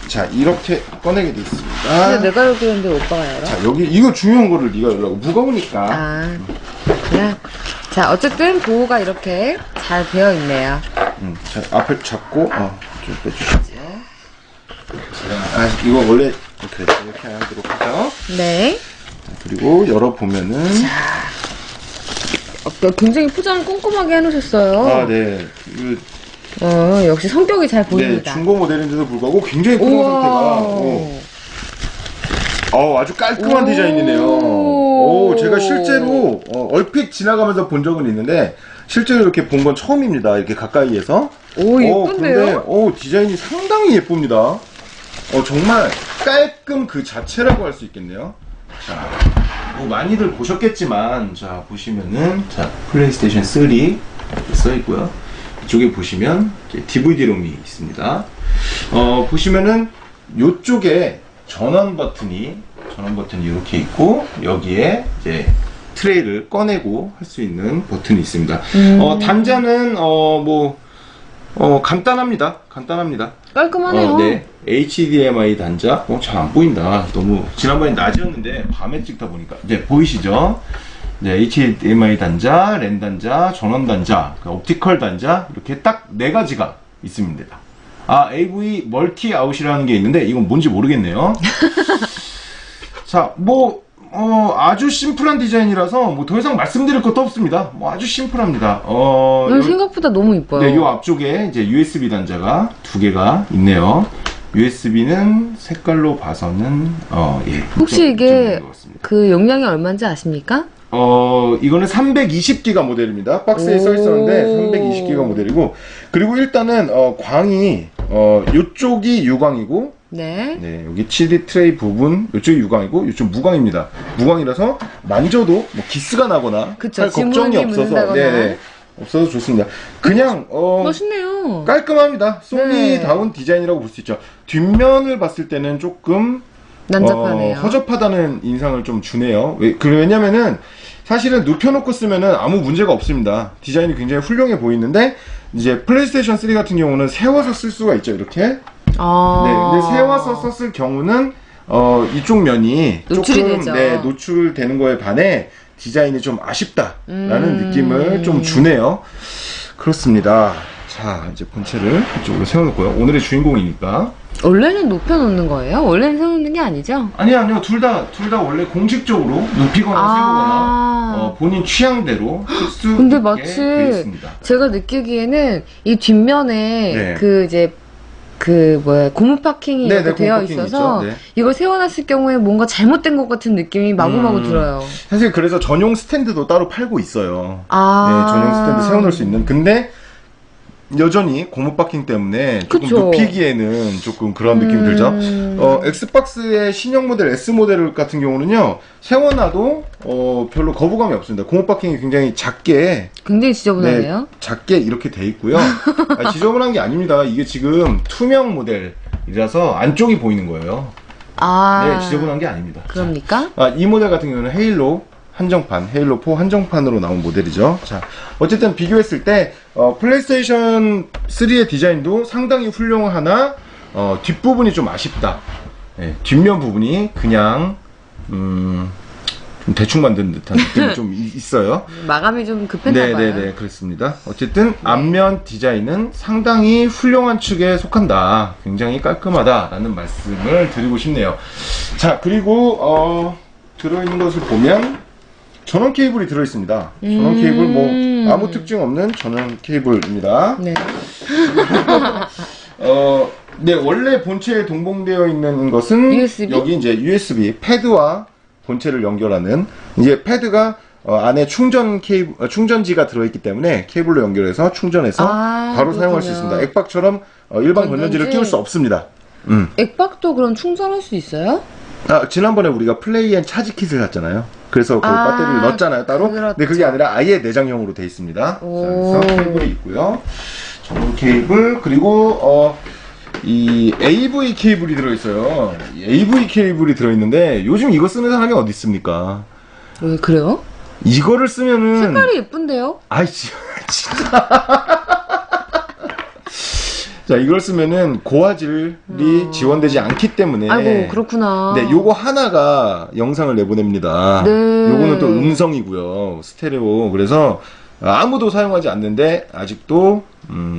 자 이렇게 꺼내게 돼 있습니다. 근데 내가 여기 있는데 오빠가 열어? 자, 여기 이거 중요한 거를 네가 열라고 무거우니까. 아, 그냥. 자, 어쨌든 보호가 이렇게 잘 되어 있네요. 자, 앞을 잡고 좀 빼주시고요. 이거 원래 이렇게 하도록 하죠. 네. 자, 그리고 열어 보면은 굉장히 포장을 꼼꼼하게 해놓으셨어요. 네. 역시 성격이 잘 네, 보입니다. 중고 모델인데도 불구하고 굉장히 포장 상태가 아주 깔끔한 디자인이네요. 제가 실제로 얼핏 지나가면서 본 적은 있는데 실제로 이렇게 본 건 처음입니다. 이렇게 가까이에서. 예쁜데요? 근데 디자인이 상당히 예쁩니다. 정말 깔끔 그 자체라고 할 수 있겠네요. 자, 많이들 보셨겠지만, 자, 보시면은, 자, 플레이스테이션 3 이렇게 써 있고요. 이쪽에 보시면, DVD롬이 있습니다. 보시면은, 요쪽에 전원 버튼이 이렇게 있고, 여기에 이제 트레이를 꺼내고 할 수 있는 버튼이 있습니다. 단자는, 간단합니다. 깔끔하네요. 네. HDMI 단자. 잘 안 보인다. 너무 지난번에 낮이었는데 밤에 찍다 보니까 이제 보이시죠? 네, HDMI 단자, 랜 단자, 전원 단자, 옵티컬 단자 이렇게 딱 네 가지가 있습니다. 아, AV 멀티 아웃이라는 게 있는데 이건 뭔지 모르겠네요. 자, 뭐 아주 심플한 디자인이라서 뭐 더 이상 말씀드릴 것도 없습니다. 뭐 아주 심플합니다. 생각보다 너무 이뻐요. 네, 요 앞쪽에 이제 USB 단자가 두 개가 있네요. USB는 색깔로 봐서는 예. 혹시 이게 있는 것 같습니다. 그 용량이 얼마인지 아십니까? 이거는 320기가 모델입니다. 박스에 써 있었는데 320기가 모델이고, 그리고 일단은 광이 요쪽이 유광이고, 네. 네, 여기 CD 트레이 부분 요쪽이 유광이고 요쪽 무광입니다. 무광이라서 만져도 뭐 기스가 나거나 그쵸, 할 걱정이 지문이 없어서 묻는다거나. 네, 없어서 좋습니다. 그냥 멋있네요. 깔끔합니다. 소니다운 네. 디자인이라고 볼 수 있죠. 뒷면을 봤을 때는 조금 난잡하네요. 허접하다는 인상을 좀 주네요. 왜냐면은 사실은 눕혀놓고 쓰면은 아무 문제가 없습니다. 디자인이 굉장히 훌륭해 보이는데, 이제 플레이스테이션 3 같은 경우는 세워서 쓸 수가 있죠. 이렇게. 아. 네, 근데 세워서 썼을 경우는 이쪽 면이 노출이 조금 되죠. 네, 노출되는 거에 반해 디자인이 좀 아쉽다라는 느낌을 좀 주네요. 그렇습니다. 자, 이제 본체를 이쪽으로 세워놓고요. 오늘의 주인공이니까. 원래는 높여놓는 거예요? 원래는 세우는 게 아니죠? 아니요. 둘 다 원래 공식적으로 눕히거나 세우거나 본인 취향대로 쓸 수 근데 있게 마치 되어 있습니다. 제가 느끼기에는 이 뒷면에 네. 그 이제 고무 파킹이 네, 이렇게 네, 되어 고무 파킹 있어서 있죠. 네. 이걸 세워놨을 경우에 뭔가 잘못된 것 같은 느낌이 마구마구 들어요. 사실 그래서 전용 스탠드도 따로 팔고 있어요. 아. 네, 전용 스탠드 세워놓을 수 있는. 근데 여전히 고무 파킹 때문에 조금 그쵸. 눕히기에는 조금 그런 느낌이 들죠. 엑스박스의 신형 모델 S 모델 같은 경우는요, 세워놔도 별로 거부감이 없습니다. 고무 파킹이 굉장히 작게, 굉장히 지저분하네요. 작게 이렇게 돼 있고요. 지저분한 게 아닙니다. 이게 지금 투명 모델이라서 안쪽이 보이는 거예요. 아. 네, 지저분한 게 아닙니다. 그럽니까? 이 모델 같은 경우는 헤일로 한정판, 헤일로 4 한정판으로 나온 모델이죠. 자, 어쨌든 비교했을 때 플레이스테이션 3의 디자인도 상당히 훌륭하나 뒷부분이 좀 아쉽다. 네, 뒷면 부분이 그냥 좀 대충 만든 듯한 느낌이 좀 있어요. 마감이 좀 급했나봐요. 네네네, 그렇습니다. 어쨌든 앞면 디자인은 상당히 훌륭한 축에 속한다. 굉장히 깔끔하다라는 말씀을 드리고 싶네요. 자, 그리고 들어있는 것을 보면 전원 케이블이 들어있습니다. 전원 케이블 뭐 아무 특징 없는 전원 케이블입니다. 네. 네, 원래 본체에 동봉되어 있는 것은 USB? 여기 이제 USB 패드와 본체를 연결하는, 이제 패드가 안에 충전지가 들어있기 때문에 케이블로 연결해서 충전해서 바로 사용할 수 그렇군요. 있습니다. 액박처럼 일반 건전지를 건전지? 끼울 수 없습니다. 액박도 그럼 충전할 수 있어요? 지난번에 우리가 플레이앤 차지 kit을 샀잖아요. 그래서 그 배터리를 넣었잖아요, 따로. 그렇죠. 근데 그게 아니라 아예 내장형으로 되어 있습니다. 자, 오. 그래서 케이블이 있고요. 전원 케이블, 그리고 이 AV 케이블이 들어있어요. 이 AV 케이블이 들어있는데 요즘 이거 쓰는 사람이 어디 있습니까? 왜 그래요? 이거를 쓰면은 색깔이 예쁜데요? 아이씨, 진짜. 자, 이걸 쓰면은 고화질이 지원되지 않기 때문에. 아이고, 그렇구나. 네, 요거 하나가 영상을 내보냅니다. 네. 요거는 또 음성이고요. 스테레오. 그래서 아무도 사용하지 않는데 아직도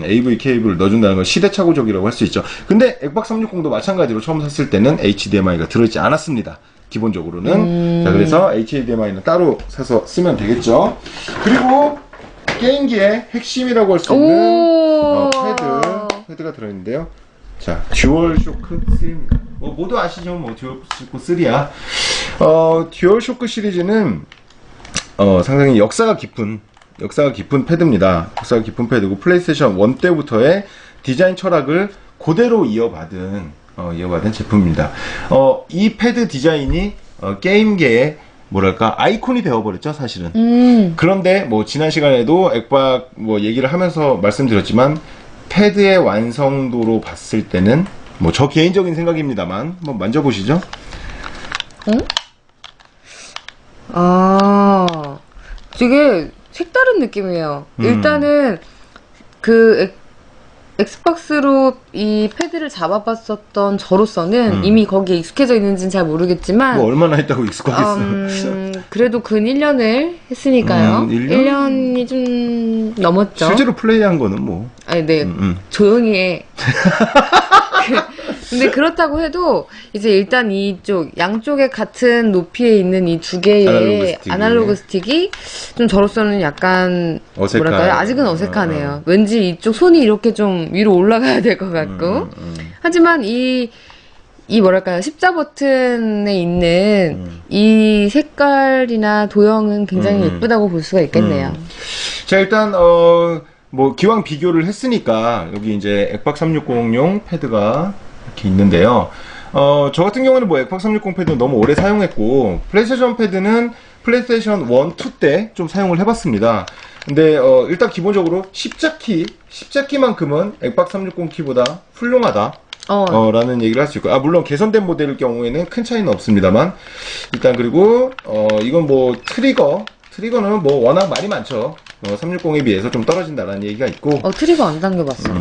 AV 케이블을 넣어준다는 건 시대착오적이라고 할 수 있죠. 근데 액박 360도 마찬가지로 처음 샀을 때는 HDMI가 들어있지 않았습니다. 기본적으로는. 자, 그래서 HDMI는 따로 사서 쓰면 되겠죠. 그리고 게임기의 핵심이라고 할 수 있는 패드가 들어있는데요. 자, 듀얼 쇼크 3입니다. 뭐 모두 아시죠? 뭐 듀얼 쇼크 3야. 듀얼 쇼크 시리즈는 상당히 역사가 깊은 패드입니다. 역사가 깊은 패드고 플레이스테이션 1 때부터의 디자인 철학을 그대로 이어받은 제품입니다. 이 패드 디자인이 게임계의 뭐랄까 아이콘이 되어버렸죠, 사실은. 그런데 뭐 지난 시간에도 액박 뭐 얘기를 하면서 말씀드렸지만 패드의 완성도로 봤을 때는 뭐 저 개인적인 생각입니다만 한번 만져보시죠. 되게 색다른 느낌이에요. 일단은 그 엑스박스로 이 패드를 잡아봤었던 저로서는 이미 거기에 익숙해져 있는지는 잘 모르겠지만 뭐 얼마나 했다고 익숙하겠어. 그래도 근 1년을 했으니까요. 1년이 좀 넘었죠. 실제로 플레이한 거는 뭐. 아니, 네. 조용히 해. 근데 그렇다고 해도 이제 일단 이쪽 양쪽에 같은 높이에 있는 이 두 개의 아날로그 스틱이 좀 저로서는 약간 뭐랄까요? 아직은 어색하네요. 왠지 이쪽 손이 이렇게 좀 위로 올라가야 될 것 같고. 하지만 이 뭐랄까요? 십자 버튼에 있는 이 색깔이나 도형은 굉장히 예쁘다고 볼 수가 있겠네요. 자, 일단 뭐 기왕 비교를 했으니까 여기 이제 엑박 360용 패드가 이렇게 있는데요. 저 같은 경우는 뭐 엑박 360 패드는 너무 오래 사용했고 플레이스테이션 패드는 플레이스테이션 1, 2 때 좀 사용을 해봤습니다. 근데 일단 기본적으로 십자키만큼은 엑박 360 키보다 훌륭하다. 라는 얘기를 할 수 있고, 물론 개선된 모델일 경우에는 큰 차이는 없습니다만, 일단 그리고 이건 뭐 트리거는 뭐 워낙 말이 많죠. 360에 비해서 좀 떨어진다라는 얘기가 있고. 트리거 안 당겨봤어.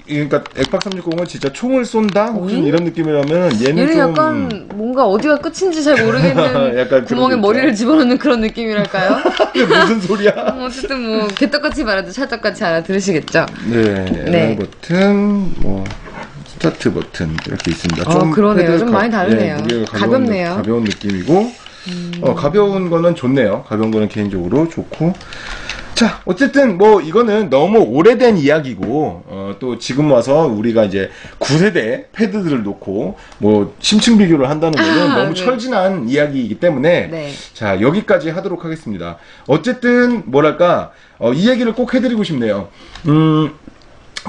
그러니까 엑박 360은 진짜 총을 쏜다? 혹은 이런 느낌이라면 얘는 좀 약간 뭔가 어디가 끝인지 잘 모르겠는 약간 구멍에 머리를 집어넣는 그런 느낌이랄까요? 무슨 소리야? 어쨌든 뭐 개떡같이 말해도 찰떡같이 알아들으시겠죠? 네. 버튼, 뭐 스타트 버튼 이렇게 있습니다. 좀 그러네요. 좀 많이 다르네요. 가볍네요. 가벼운 느낌이고 가벼운 거는 좋네요. 가벼운 거는 개인적으로 좋고. 자, 어쨌든 뭐 이거는 너무 오래된 이야기고 또 지금 와서 우리가 이제 9세대 패드들을 놓고 뭐 심층 비교를 한다는 거는 너무 철진한 이야기이기 때문에 자, 여기까지 하도록 하겠습니다. 어쨌든 뭐랄까 이 얘기를 꼭 해드리고 싶네요.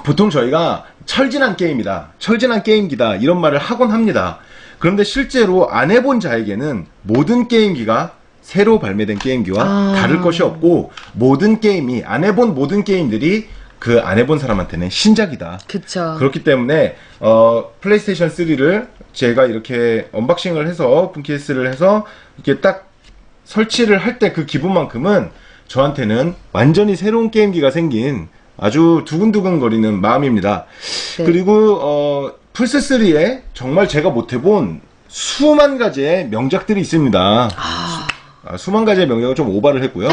보통 저희가 철진한 게임이다, 철진한 게임기다 이런 말을 하곤 합니다. 그런데 실제로 안 해본 자에게는 모든 게임기가 새로 발매된 게임기와 다를 것이 없고 모든 게임이 안 해본 모든 게임들이 그 안 해본 사람한테는 신작이다. 그쵸. 그렇기 때문에 플레이스테이션 3를 제가 이렇게 언박싱을 해서 분케이스를 해서 이렇게 딱 설치를 할 때 그 기분만큼은 저한테는 완전히 새로운 게임기가 생긴 아주 두근두근 거리는 마음입니다. 그리고 플스3에 정말 제가 못 해본 수만 가지의 명작들이 있습니다. 수만 가지의 명작은 좀 오바를 했고요.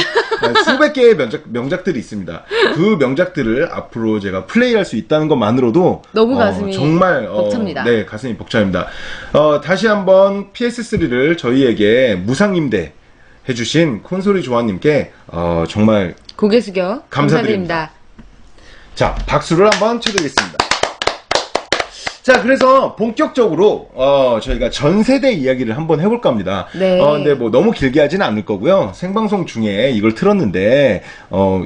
수백 개의 명작들이 있습니다. 그 명작들을 앞으로 제가 플레이할 수 있다는 것만으로도 너무 가슴이 정말 벅찹니다. 네, 가슴이 벅찹니다. 다시 한번 PS3를 저희에게 무상 임대 해주신 콘솔이 조아님께 정말 고개 숙여 감사드립니다. 자, 박수를 한번 쳐드리겠습니다. 자, 그래서 본격적으로 저희가 전 세대 이야기를 한번 해볼까 합니다. 근데 뭐 너무 길게 하지는 않을 거고요. 생방송 중에 이걸 틀었는데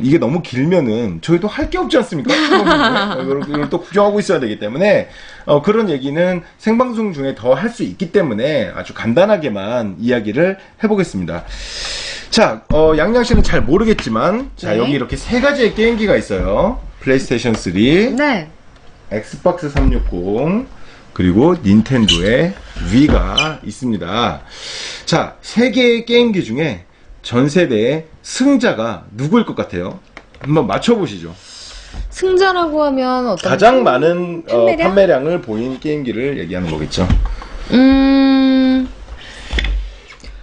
이게 너무 길면은 저희도 할 게 없지 않습니까? 이걸 또 구경하고 있어야 되기 때문에 그런 얘기는 생방송 중에 더 할 수 있기 때문에 아주 간단하게만 이야기를 해보겠습니다. 자, 양양 씨는 잘 모르겠지만 자, 여기 이렇게 세 가지의 게임기가 있어요. 플레이스테이션 3. 네. 엑스박스 360 그리고 닌텐도의 위가 있습니다. 자, 세 개의 게임기 중에 전 세대의 승자가 누구일 것 같아요? 한번 맞춰보시죠. 승자라고 하면 어떤 가장 많은 판매량을 보인 게임기를 얘기하는 거겠죠.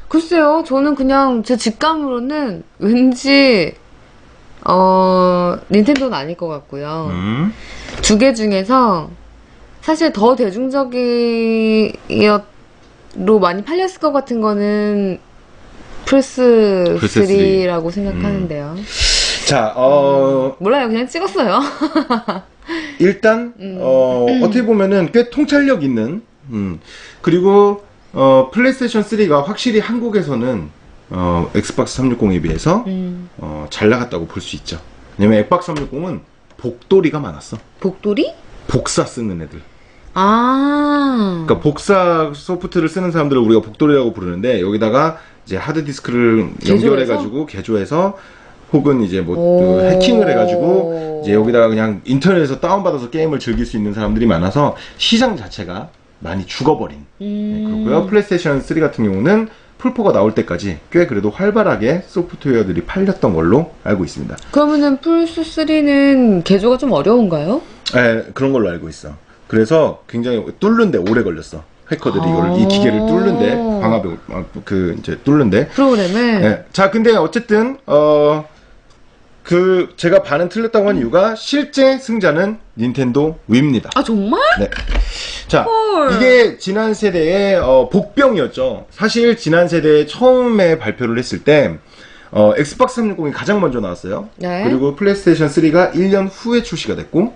글쎄요, 저는 그냥 제 직감으로는 왠지 닌텐도는 아닐 것 같고요. 두 개 중에서 사실 더 대중적으로 많이 팔렸을 것 같은 거는 플스3라고 생각하는데요. 자, 몰라요. 그냥 찍었어요. 일단 어떻게 보면은 꽤 통찰력 있는 그리고 플레이스테이션 3가 확실히 한국에서는 엑스박스 360에 비해서 잘 나갔다고 볼 수 있죠. 왜냐면 엑박스 360은 복돌이가 많았어. 복돌이? 복사 쓰는 애들. 그러니까 복사 소프트를 쓰는 사람들을 우리가 복돌이라고 부르는데 여기다가 이제 하드디스크를 연결해가지고 개조해서 혹은 이제 뭐 해킹을 해가지고 이제 여기다가 그냥 인터넷에서 다운받아서 게임을 즐길 수 있는 사람들이 많아서 시장 자체가 많이 죽어버린. 네, 그렇고요. 플레이스테이션 3 같은 경우는 풀4가 나올 때까지 꽤 그래도 활발하게 소프트웨어들이 팔렸던 걸로 알고 있습니다. 그러면은 플스3는 개조가 좀 어려운가요? 네, 그런 걸로 알고 있어. 그래서 굉장히 뚫는데 오래 걸렸어. 해커들이 이걸 이 기계를 뚫는데 방화벽 이제 뚫는데 프로그램을. 네. 자, 근데 어쨌든 제가 반은 틀렸다고 한 이유가 실제 승자는 닌텐도 위입니다. 아, 정말? 네. 자, 헐. 이게 지난 세대의 복병이었죠. 사실 지난 세대에 처음에 발표를 했을 때 엑스박스 360이 가장 먼저 나왔어요. 네. 그리고 플레이스테이션 3가 1년 후에 출시가 됐고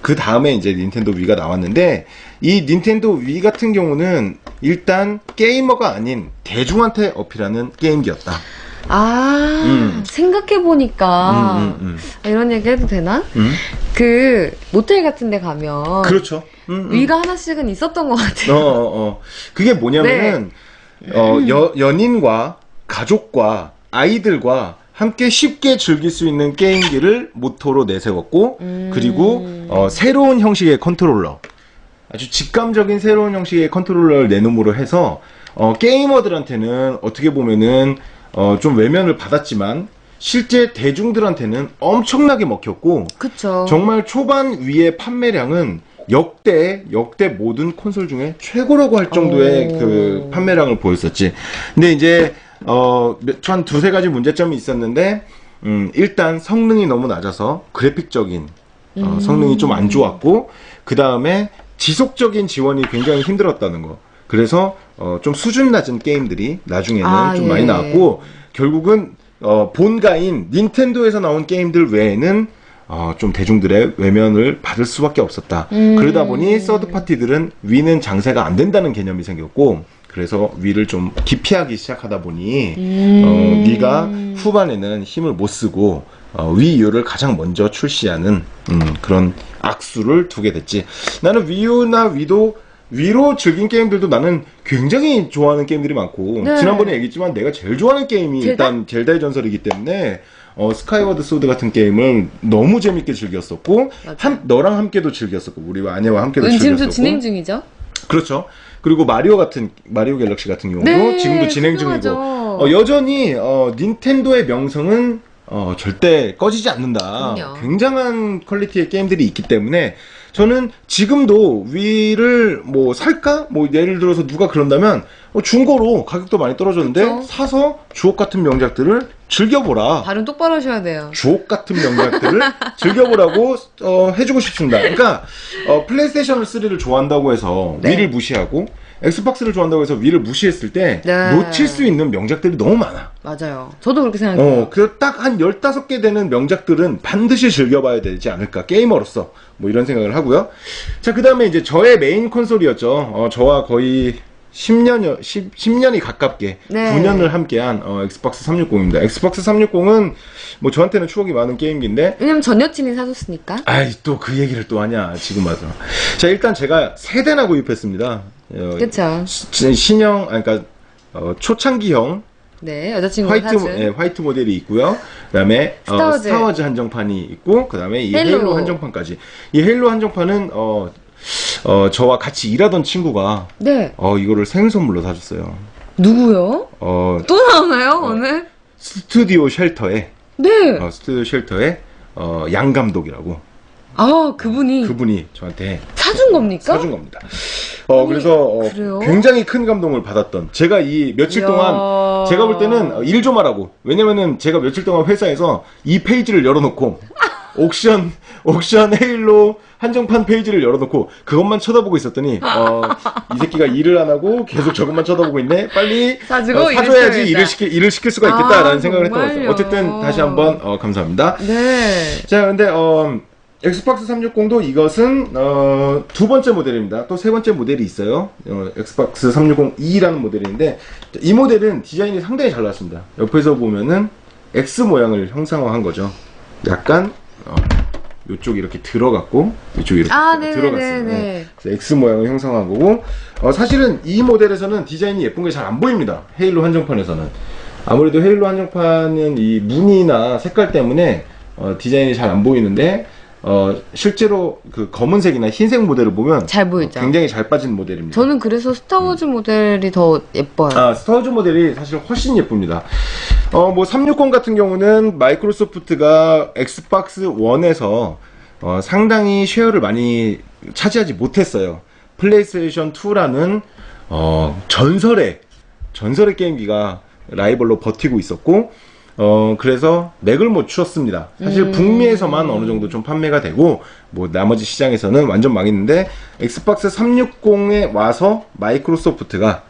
그 다음에 이제 닌텐도 위가 나왔는데 이 닌텐도 위 같은 경우는 일단 게이머가 아닌 대중한테 어필하는 게임기였다. 생각해보니까, 아, 이런 얘기 해도 되나? 그, 모텔 같은 데 가면. 그렇죠. 위가 하나씩은 있었던 것 같아요. 그게 뭐냐면은, 연인과 가족과 아이들과 함께 쉽게 즐길 수 있는 게임기를 모토로 내세웠고, 그리고, 새로운 형식의 컨트롤러. 아주 직감적인 새로운 형식의 컨트롤러를 내놓음으로 해서, 게이머들한테는 어떻게 보면은, 좀 외면을 받았지만 실제 대중들한테는 엄청나게 먹혔고 그쵸. 정말 초반 위의 판매량은 역대 모든 콘솔 중에 최고라고 할 정도의 그 판매량을 보였었지. 근데 이제 한 두세 가지 문제점이 있었는데 일단 성능이 너무 낮아서 그래픽적인 성능이 좀 안 좋았고 그 다음에 지속적인 지원이 굉장히 힘들었다는 거. 그래서 좀 수준 낮은 게임들이 나중에는 좀 많이 나왔고 결국은 본가인 닌텐도에서 나온 게임들 외에는 좀 대중들의 외면을 받을 수밖에 없었다. 그러다 보니 서드 파티들은 위는 장사가 안 된다는 개념이 생겼고 그래서 위를 좀 기피하기 시작하다 보니 위가 후반에는 힘을 못 쓰고 위유를 가장 먼저 출시하는 그런 악수를 두게 됐지. 나는 위유나 위로 즐긴 게임들도 나는 굉장히 좋아하는 게임들이 많고 네. 지난번에 얘기했지만 내가 제일 좋아하는 게임이 젤다? 일단 젤다의 전설이기 때문에 스카이워드 소드 같은 게임을 너무 재밌게 즐겼었고 너랑 함께도 즐겼었고 우리 아내와 함께도 즐겼었고 지금도 진행 중이죠? 그렇죠. 그리고 마리오 갤럭시 같은 경우도 네, 지금도 진행 훌륭하죠. 중이고 여전히 닌텐도의 명성은 절대 꺼지지 않는다. 그럼요. 굉장한 퀄리티의 게임들이 있기 때문에 저는 지금도 위를 뭐 살까? 뭐 예를 들어서 누가 그런다면 중고로 가격도 많이 떨어졌는데 그쵸. 사서 주옥 같은 명작들을 즐겨보라. 발음 똑바로 하셔야 돼요. 주옥 같은 명작들을 즐겨보라고 해주고 싶습니다. 그러니까 플레이스테이션 3를 좋아한다고 해서 네. 위를 무시하고 엑스박스를 좋아한다고 해서 위를 무시했을 때 네. 놓칠 수 있는 명작들이 너무 많아. 맞아요. 저도 그렇게 생각해요. 그래서 딱 한 15개 되는 명작들은 반드시 즐겨봐야 되지 않을까. 게이머로서. 뭐 이런 생각을 하고요. 자, 그 다음에 이제 저의 메인 콘솔이었죠. 저와 거의 10년이 가깝게 네. 9년을 함께한 엑스박스 360입니다. 엑스박스 360은 뭐 저한테는 추억이 많은 게임기인데 왜냐면 전 여친이 사줬으니까. 아이 또 그 얘기를 또 하냐 지금 와서. 자, 일단 제가 3대나 구입했습니다. 그쵸. 신형 그러니까 초창기형 네, 여자친구가 사준. 화이트 모델이 있고요. 그다음에 스타워즈. 스타워즈 한정판이 있고 그다음에 이 헤일로. 헤일로 한정판까지. 이 헤일로 한정판은 저와 같이 일하던 친구가 네. 이거를 생일 선물로 사줬어요. 누구요? 또 나오나요, 오늘? 스튜디오 쉘터에 네. 양 감독이라고 아, 그분이 저한테 사준 겁니까? 사준 겁니다. 그래서 그래요? 굉장히 큰 감동을 받았던 제가 이 며칠 이야. 동안 제가 볼 때는 일 좀 하라고. 왜냐면은 제가 며칠 동안 회사에서 이 페이지를 열어놓고 옥션 헤일로 한정판 페이지를 열어놓고 그것만 쳐다보고 있었더니 이 새끼가 일을 안 하고 계속 저것만 쳐다보고 있네. 빨리 사주고 사줘야지 일을 일을 시킬 수가 있겠다라는 생각을 했던 것 정말요? 같아요. 어쨌든 다시 한번 감사합니다. 네. 자, 근데 엑스박스 360도 이것은 두 번째 모델입니다. 또 세 번째 모델이 있어요. 엑스박스 360E라는 모델인데 이 모델은 디자인이 상당히 잘 나왔습니다. 옆에서 보면은 X 모양을 형상화한 거죠. 약간 이쪽이 이렇게 들어갔고 이쪽이 이렇게 들어갔어요. 네. 그래서 X 모양을 형상화한 거고 사실은 이 모델에서는 디자인이 예쁜 게 잘 안 보입니다. 헤일로 한정판에서는 아무래도 헤일로 한정판은 이 무늬나 색깔 때문에 디자인이 잘 안 보이는데 실제로 그 검은색이나 흰색 모델을 보면 잘 보이죠? 굉장히 잘 빠진 모델입니다. 저는 그래서 스타워즈 모델이 더 예뻐요. 아, 스타워즈 모델이 사실 훨씬 예쁩니다. 뭐 360 같은 경우는 마이크로소프트가 엑스박스 1에서 상당히 쉐어를 많이 차지하지 못했어요. 플레이스테이션 2라는 전설의 게임기가 라이벌로 버티고 있었고, 그래서 맥을 못 추었습니다. 사실 북미에서만 어느 정도 좀 판매가 되고, 뭐 나머지 시장에서는 완전 망했는데, 엑스박스 360에 와서 마이크로소프트가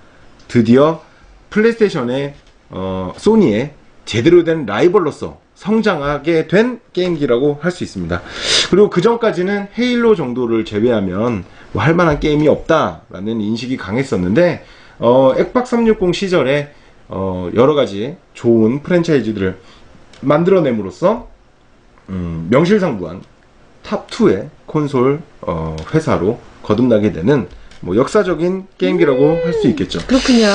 드디어 플레이스테이션의 소니의 제대로 된 라이벌로서 성장하게 된 게임기라고 할 수 있습니다. 그리고 그 전까지는 헤일로 정도를 제외하면 뭐 할 만한 게임이 없다라는 인식이 강했었는데, 엑박 360 시절에 여러 가지 좋은 프랜차이즈들을 만들어냄으로써 명실상부한 탑2의 콘솔 회사로 거듭나게 되는 뭐 역사적인 게임기라고 할 수 있겠죠. 그렇군요.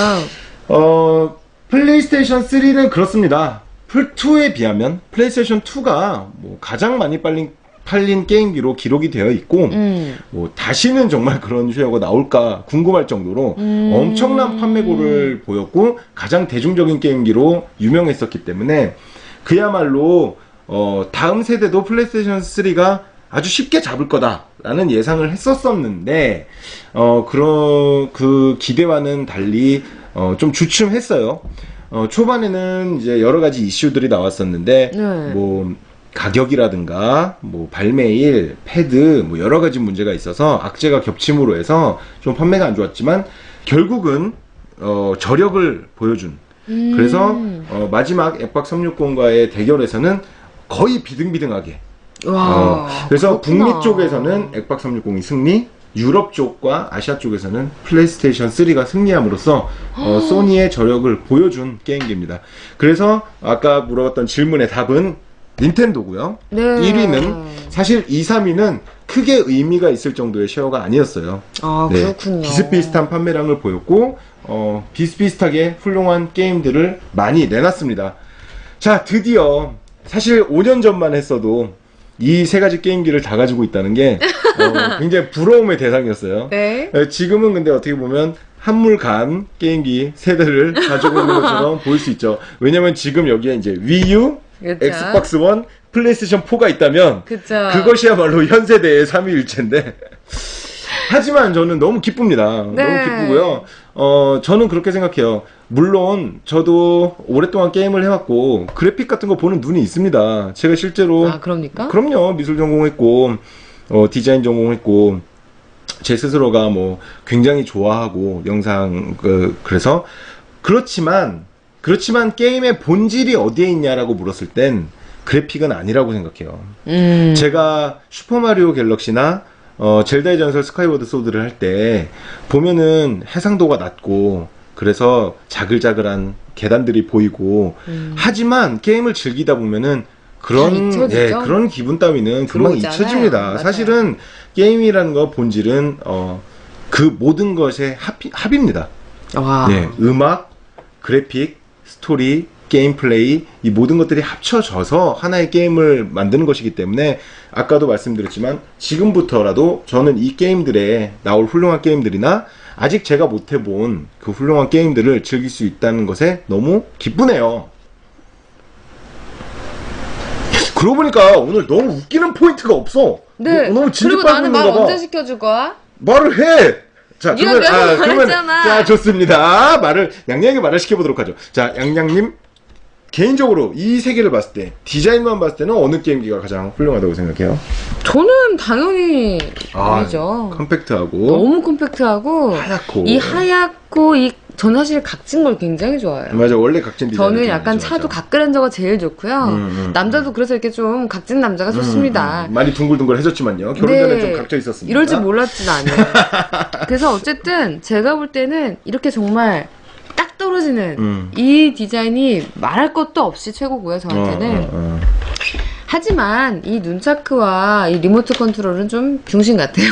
플레이스테이션 3는 그렇습니다. 풀2에 비하면 플레이스테이션 2가 뭐 가장 많이 팔린 게임기로 기록이 되어 있고, 뭐 다시는 정말 그런 쉐어가 나올까 궁금할 정도로 엄청난 판매고를 보였고 가장 대중적인 게임기로 유명했었기 때문에 그야말로 다음 세대도 플레이스테이션 3가 아주 쉽게 잡을 거다라는 예상을 했었었는데, 그 기대와는 달리 좀 주춤했어요. 초반에는 이제 여러 가지 이슈들이 나왔었는데, 뭐 가격이라든가 뭐 발매일, 패드, 뭐 여러 가지 문제가 있어서 악재가 겹침으로 해서 좀 판매가 안 좋았지만 결국은 저력을 보여준. 그래서 마지막 엑박 360과의 대결에서는 거의 비등비등하게. 그래서 그렇구나. 북미 쪽에서는 엑박 360이 승리, 유럽 쪽과 아시아 쪽에서는 플레이스테이션 3가 승리함으로써 소니의 저력을 보여준 게임기입니다. 그래서 아까 물어봤던 질문의 답은 닌텐도고요. 네. 1위는 사실 2, 3위는 크게 의미가 있을 정도의 쉐어가 아니었어요. 아, 네, 그렇군요. 비슷비슷한 판매량을 보였고 비슷비슷하게 훌륭한 게임들을 많이 내놨습니다. 자, 드디어 사실 5년 전만 했어도 이 세 가지 게임기를 다 가지고 있다는 게 굉장히 부러움의 대상이었어요. 네. 지금은 근데 어떻게 보면 한물간 게임기 세대를 가지고 있는 것처럼 보일 수 있죠. 왜냐면 지금 여기에 이제 위유, 그쵸. 엑스박스 1, 플레이스테이션 4가 있다면 그쵸. 그것이야말로 현 세대의 삼위일체인데 하지만 저는 너무 기쁩니다. 네. 너무 기쁘고요. 저는 그렇게 생각해요. 물론 저도 오랫동안 게임을 해왔고 그래픽 같은 거 보는 눈이 있습니다. 제가 실제로 아, 그럽니까? 그럼요. 미술 전공했고 디자인 전공했고 제 스스로가 뭐 굉장히 좋아하고 영상 그래서 그렇지만 게임의 본질이 어디에 있냐라고 물었을 땐 그래픽은 아니라고 생각해요. 제가 슈퍼마리오 갤럭시나 젤다의 전설 스카이워드 소드를 할 때 보면은 해상도가 낮고 그래서 자글자글한 계단들이 보이고 하지만 게임을 즐기다 보면은 그런 잊혀지죠? 그런 기분 따위는 금방 들어오잖아요. 잊혀집니다. 맞아요. 사실은 게임이라는 거 본질은 그 모든 것의 합입니다. 와. 네, 음악, 그래픽, 스토리, 게임 플레이 이 모든 것들이 합쳐져서 하나의 게임을 만드는 것이기 때문에 아까도 말씀드렸지만 지금부터라도 저는 이 게임들에 나올 훌륭한 게임들이나 아직 제가 못 해본 그 훌륭한 게임들을 즐길 수 있다는 것에 너무 기쁘네요. 그러고 보니까 오늘 너무 웃기는 포인트가 없어. 네. 너무 진지 그리고 빨고 나는 말 있는가 봐. 언제 시켜줄 거야? 말을 해. 자, 네가 내가 말했잖아. 자, 좋습니다. 양양에게 말을 시켜보도록 하죠. 자, 양양님 개인적으로 이 세 개를 봤을 때 디자인만 봤을 때는 어느 게임기가 가장 훌륭하다고 생각해요? 저는 당연히 아니죠. 컴팩트하고 너무 컴팩트하고 하얗고 이 하얗고 저는 사실 각진 걸 굉장히 좋아해요. 맞아, 원래 각진 디자인. 저는 약간 차도 각그랜저가 제일 좋고요. 남자도 그래서 이렇게 좀 각진 남자가 좋습니다. 많이 둥글둥글해졌지만요. 결혼 전에 좀 각져 있었습니다. 이럴 줄 몰랐지 나는. 그래서 어쨌든 제가 볼 때는 이렇게 정말 딱 떨어지는 이 디자인이 말할 것도 없이 최고고요, 저한테는. 하지만 이 눈차크와 이 리모트 컨트롤은 좀 병신 같아요.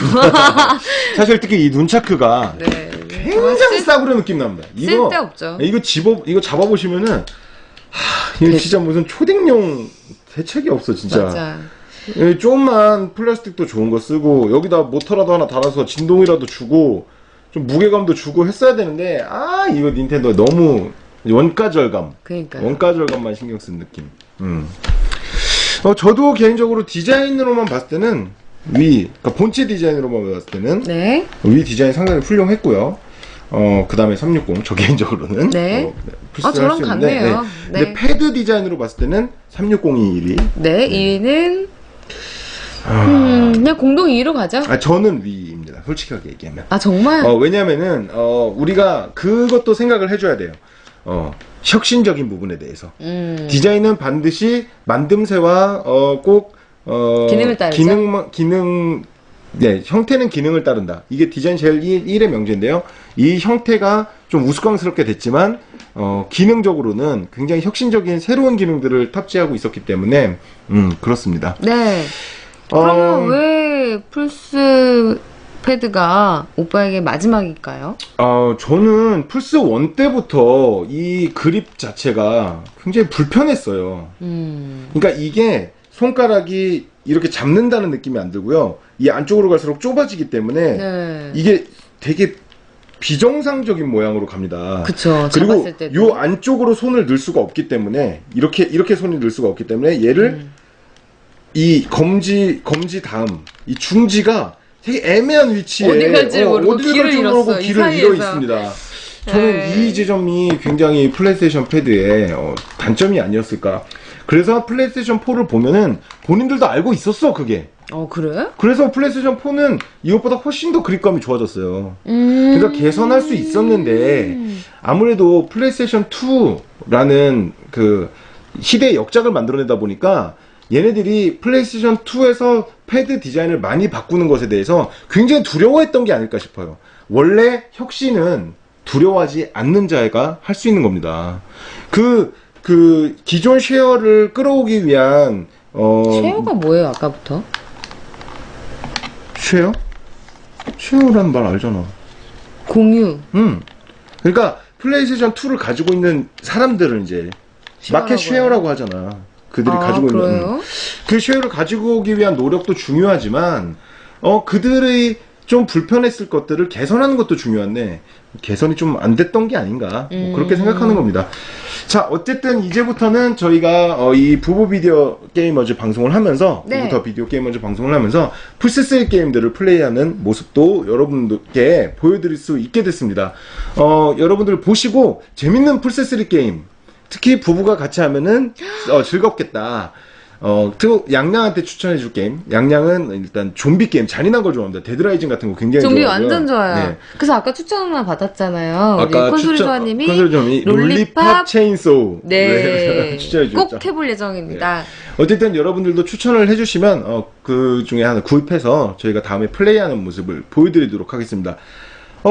사실 특히 이 눈차크가 네. 굉장히 싸구려 느낌 납니다. 쓸데없죠. 이거 잡아보시면은 이거 진짜 무슨 초딩용 대책이 없어 진짜. 맞아. 조금만 플라스틱도 좋은 거 쓰고 여기다 모터라도 하나 달아서 진동이라도 주고 좀 무게감도 주고 했어야 되는데 이거 닌텐도 너무 원가 절감. 그러니까요. 원가 절감만 신경 쓴 느낌. 저도 개인적으로 디자인으로만 봤을 때는 그러니까 본체 디자인으로만 봤을 때는 네. 위 디자인 상당히 훌륭했고요. 그 다음에 360, 저 개인적으로는. 네. 플스 저랑 할수 있는데, 같네요. 네. 근데 패드 디자인으로 봤을 때는 360이 1위. 네, 2위는 그냥 공동 2위로 가죠. 저는 위입니다. 솔직하게 얘기하면. 정말? 왜냐면은, 우리가 그것도 생각을 해줘야 돼요. 혁신적인 부분에 대해서. 디자인은 반드시 만듦새와, 꼭, 기능을 따르죠? 네, 형태는 기능을 따른다. 이게 디자인 제일 1의 명제인데요. 이 형태가 좀 우스꽝스럽게 됐지만, 기능적으로는 굉장히 혁신적인 새로운 기능들을 탑재하고 있었기 때문에, 그렇습니다. 네. 그러면 왜 플스 패드가 오빠에게 마지막일까요? 저는 플스 1 때부터 이 그립 자체가 굉장히 불편했어요. 그러니까 이게 손가락이 이렇게 잡는다는 느낌이 안 들고요. 이 안쪽으로 갈수록 좁아지기 때문에 네. 이게 되게 비정상적인 모양으로 갑니다. 그쵸. 그리고 잡았을 때도. 요 안쪽으로 손을 넣을 수가 없기 때문에 이렇게 손을 넣을 수가 없기 때문에 얘를 이 검지 다음 이 중지가 되게 애매한 위치에 어디 갈지 모르고 어디 길을 갈지 모르고 잃었어. 이 길을 잃어 사이에서. 있습니다. 저는 네. 이 지점이 굉장히 플레이스테이션 패드의 단점이 아니었을까. 그래서 플레이스테이션 4를 보면은 본인들도 알고 있었어, 그게. 그래? 그래서 플레이스테이션 4는 이것보다 훨씬 더 그립감이 좋아졌어요. 그러니까 개선할 수 있었는데 아무래도 플레이스테이션 2라는 그 시대의 역작을 만들어내다 보니까 얘네들이 플레이스테이션 2에서 패드 디자인을 많이 바꾸는 것에 대해서 굉장히 두려워했던 게 아닐까 싶어요. 원래 혁신은 두려워하지 않는 자가 할 수 있는 겁니다. 그 기존 쉐어를 끌어오기 위한 쉐어가 뭐예요, 아까부터? 쉐어? 쉐어라는 말 알잖아. 공유. 그러니까 플레이스테이션 2를 가지고 있는 사람들은 이제 마켓 쉐어라고 하잖아. 그들이 가지고 있는 그래요? 그 쉐어를 가지고 오기 위한 노력도 중요하지만 그들의 좀 불편했을 것들을 개선하는 것도 중요한데 개선이 좀 안 됐던 게 아닌가 그렇게 생각하는 겁니다. 자, 어쨌든 이제부터는 저희가 이 부부 비디오 게이머즈 방송을 하면서 네. 부부더 비디오 게이머즈 방송을 하면서 플스3 게임들을 플레이하는 모습도 여러분들께 보여드릴 수 있게 됐습니다. 여러분들 보시고 재밌는 플스3 게임 특히 부부가 같이 하면은 즐겁겠다. 양양한테 추천해줄 게임. 양양은 일단 좀비 게임 잔인한 걸 좋아합니다. 데드라이징 같은 거 굉장히 좀비 좋아하고요. 완전 좋아요. 네. 그래서 아까 추천만 받았잖아요. 아까 콘솔이 조아님이 콘솔이 롤리팝 체인소우 네, 추천해 주셨죠. 꼭 해볼 예정입니다. 어쨌든 여러분들도 추천을 해주시면 그 중에 하나 구입해서 저희가 다음에 플레이하는 모습을 보여드리도록 하겠습니다.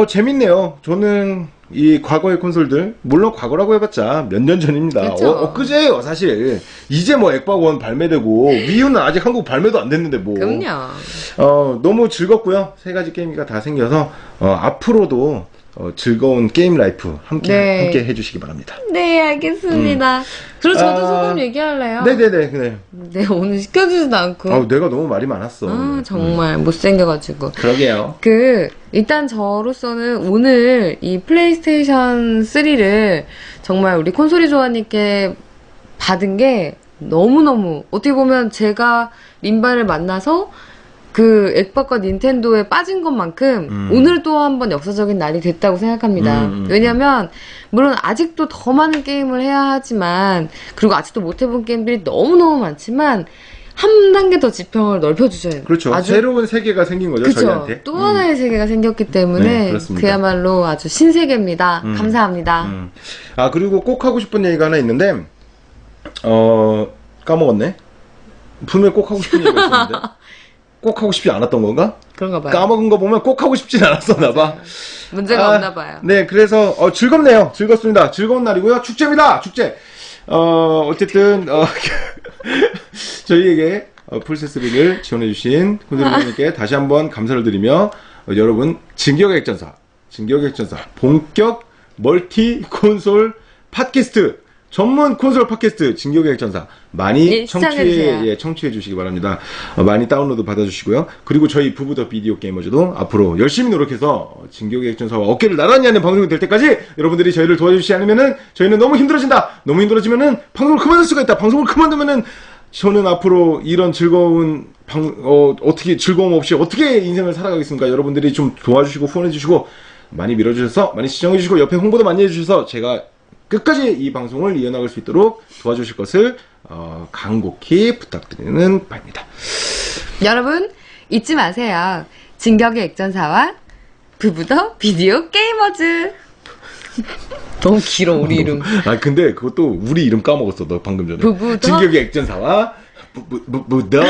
재밌네요. 저는 이 과거의 콘솔들 물론 과거라고 해봤자 몇 년 전입니다. 그쵸. 엊그제예요 사실. 이제 뭐 엑박1 발매되고 위유는 아직 한국 발매도 안 됐는데 뭐. 그럼요. 너무 즐겁고요. 세 가지 게임기가 다 생겨서 앞으로도 즐거운 게임 라이프 함께 해주시기 바랍니다. 네, 알겠습니다. 그리고 저도 소감 얘기할래요. 네네네. 네. 네, 오늘 시켜주지도 않고. 내가 너무 말이 많았어. 정말 못생겨가지고. 그러게요. 일단 저로서는 오늘 이 플레이스테이션 3를 정말 우리 콘솔이 조아님께 받은 게 너무너무, 어떻게 보면 제가 린바를 만나서 그 엑박과 닌텐도에 빠진 것만큼 오늘 또 한 번 역사적인 날이 됐다고 생각합니다. 왜냐면 물론 아직도 더 많은 게임을 해야 하지만, 그리고 아직도 못 해본 게임들이 너무너무 많지만 한 단계 더 지평을 넓혀주셔요. 그렇죠. 아주, 새로운 세계가 생긴 거죠, 그쵸? 저희한테. 또 하나의 세계가 생겼기 때문에 네, 그렇습니다. 그야말로 아주 신세계입니다. 감사합니다. 그리고 꼭 하고 싶은 얘기가 하나 있는데 까먹었네. 분명히 꼭 하고 싶은 얘기가 있었는데 꼭 하고 싶지 않았던 건가? 그런가 봐요. 까먹은 거 보면 꼭 하고 싶진 않았었나 봐. 문제가 없나 봐요. 네, 그래서 즐겁네요. 즐겁습니다. 즐거운 날이고요. 축제입니다. 축제. 어쨌든 저희에게 플스3를 지원해주신 콘솔님께 다시 한번 감사를 드리며 여러분 진격의 액전사 본격 멀티 콘솔 팟캐스트 전문 콘솔 팟캐스트 진격의 액전사 많이 시청해주세요. 청취해 주시기 바랍니다. 많이 다운로드 받아주시고요. 그리고 저희 부부 더 비디오 게이머즈도 앞으로 열심히 노력해서 진격의 액전사와 어깨를 나란히 하는 방송이 될 때까지 여러분들이 저희를 도와주시지 않으면은 저희는 너무 힘들어진다. 너무 힘들어지면은 방송을 그만둘 수가 있다. 방송을 그만두면은 저는 앞으로 이런 즐거운 어떻게 즐거움 없이 어떻게 인생을 살아가겠습니까? 여러분들이 좀 도와주시고 후원해주시고 많이 밀어주셔서 많이 시청해주시고 옆에 홍보도 많이 해주셔서 제가 끝까지 이 방송을 이어나갈 수 있도록 도와주실 것을 간곡히 부탁드리는 바입니다. 여러분 잊지 마세요. 진격의 액전사와 부부더 비디오 게이머즈. 너무 길어 우리 이름. 아 근데 그것도 우리 이름 까먹었어. 너 방금 전에. 부부더 진격의 액전사와 부부더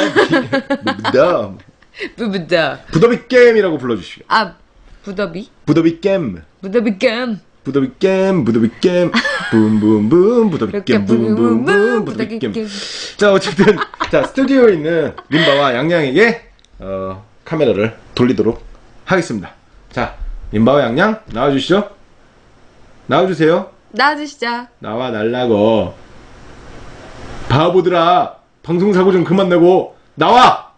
부더비 게임이라고 불러주시오. 아 부더비? 부더비 게임. 부더비 게임. 부더비 게임, 부더비 게임, 붐붐붐, 부더비 게임, 붐붐붐, 부더비 게임. 자, 어쨌든, 자, 스튜디오에 있는 림바와 양양에게, 카메라를 돌리도록 하겠습니다. 자, 림바와 양양, 나와주시죠. 나와주세요. 나와주시죠. 나와 날라고. 바보들아, 방송사고 좀 그만 내고, 나와!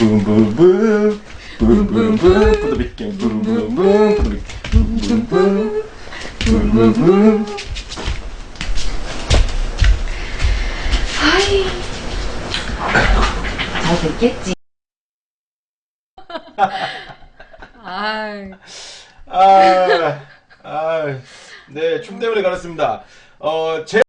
붐붐붐 붐붐붐 부더비 게임 붐붐붐 부더비 붐붐붐 붐붐붐. 잘 됐겠지. 네, 춤 때문에 가렸습니다. 제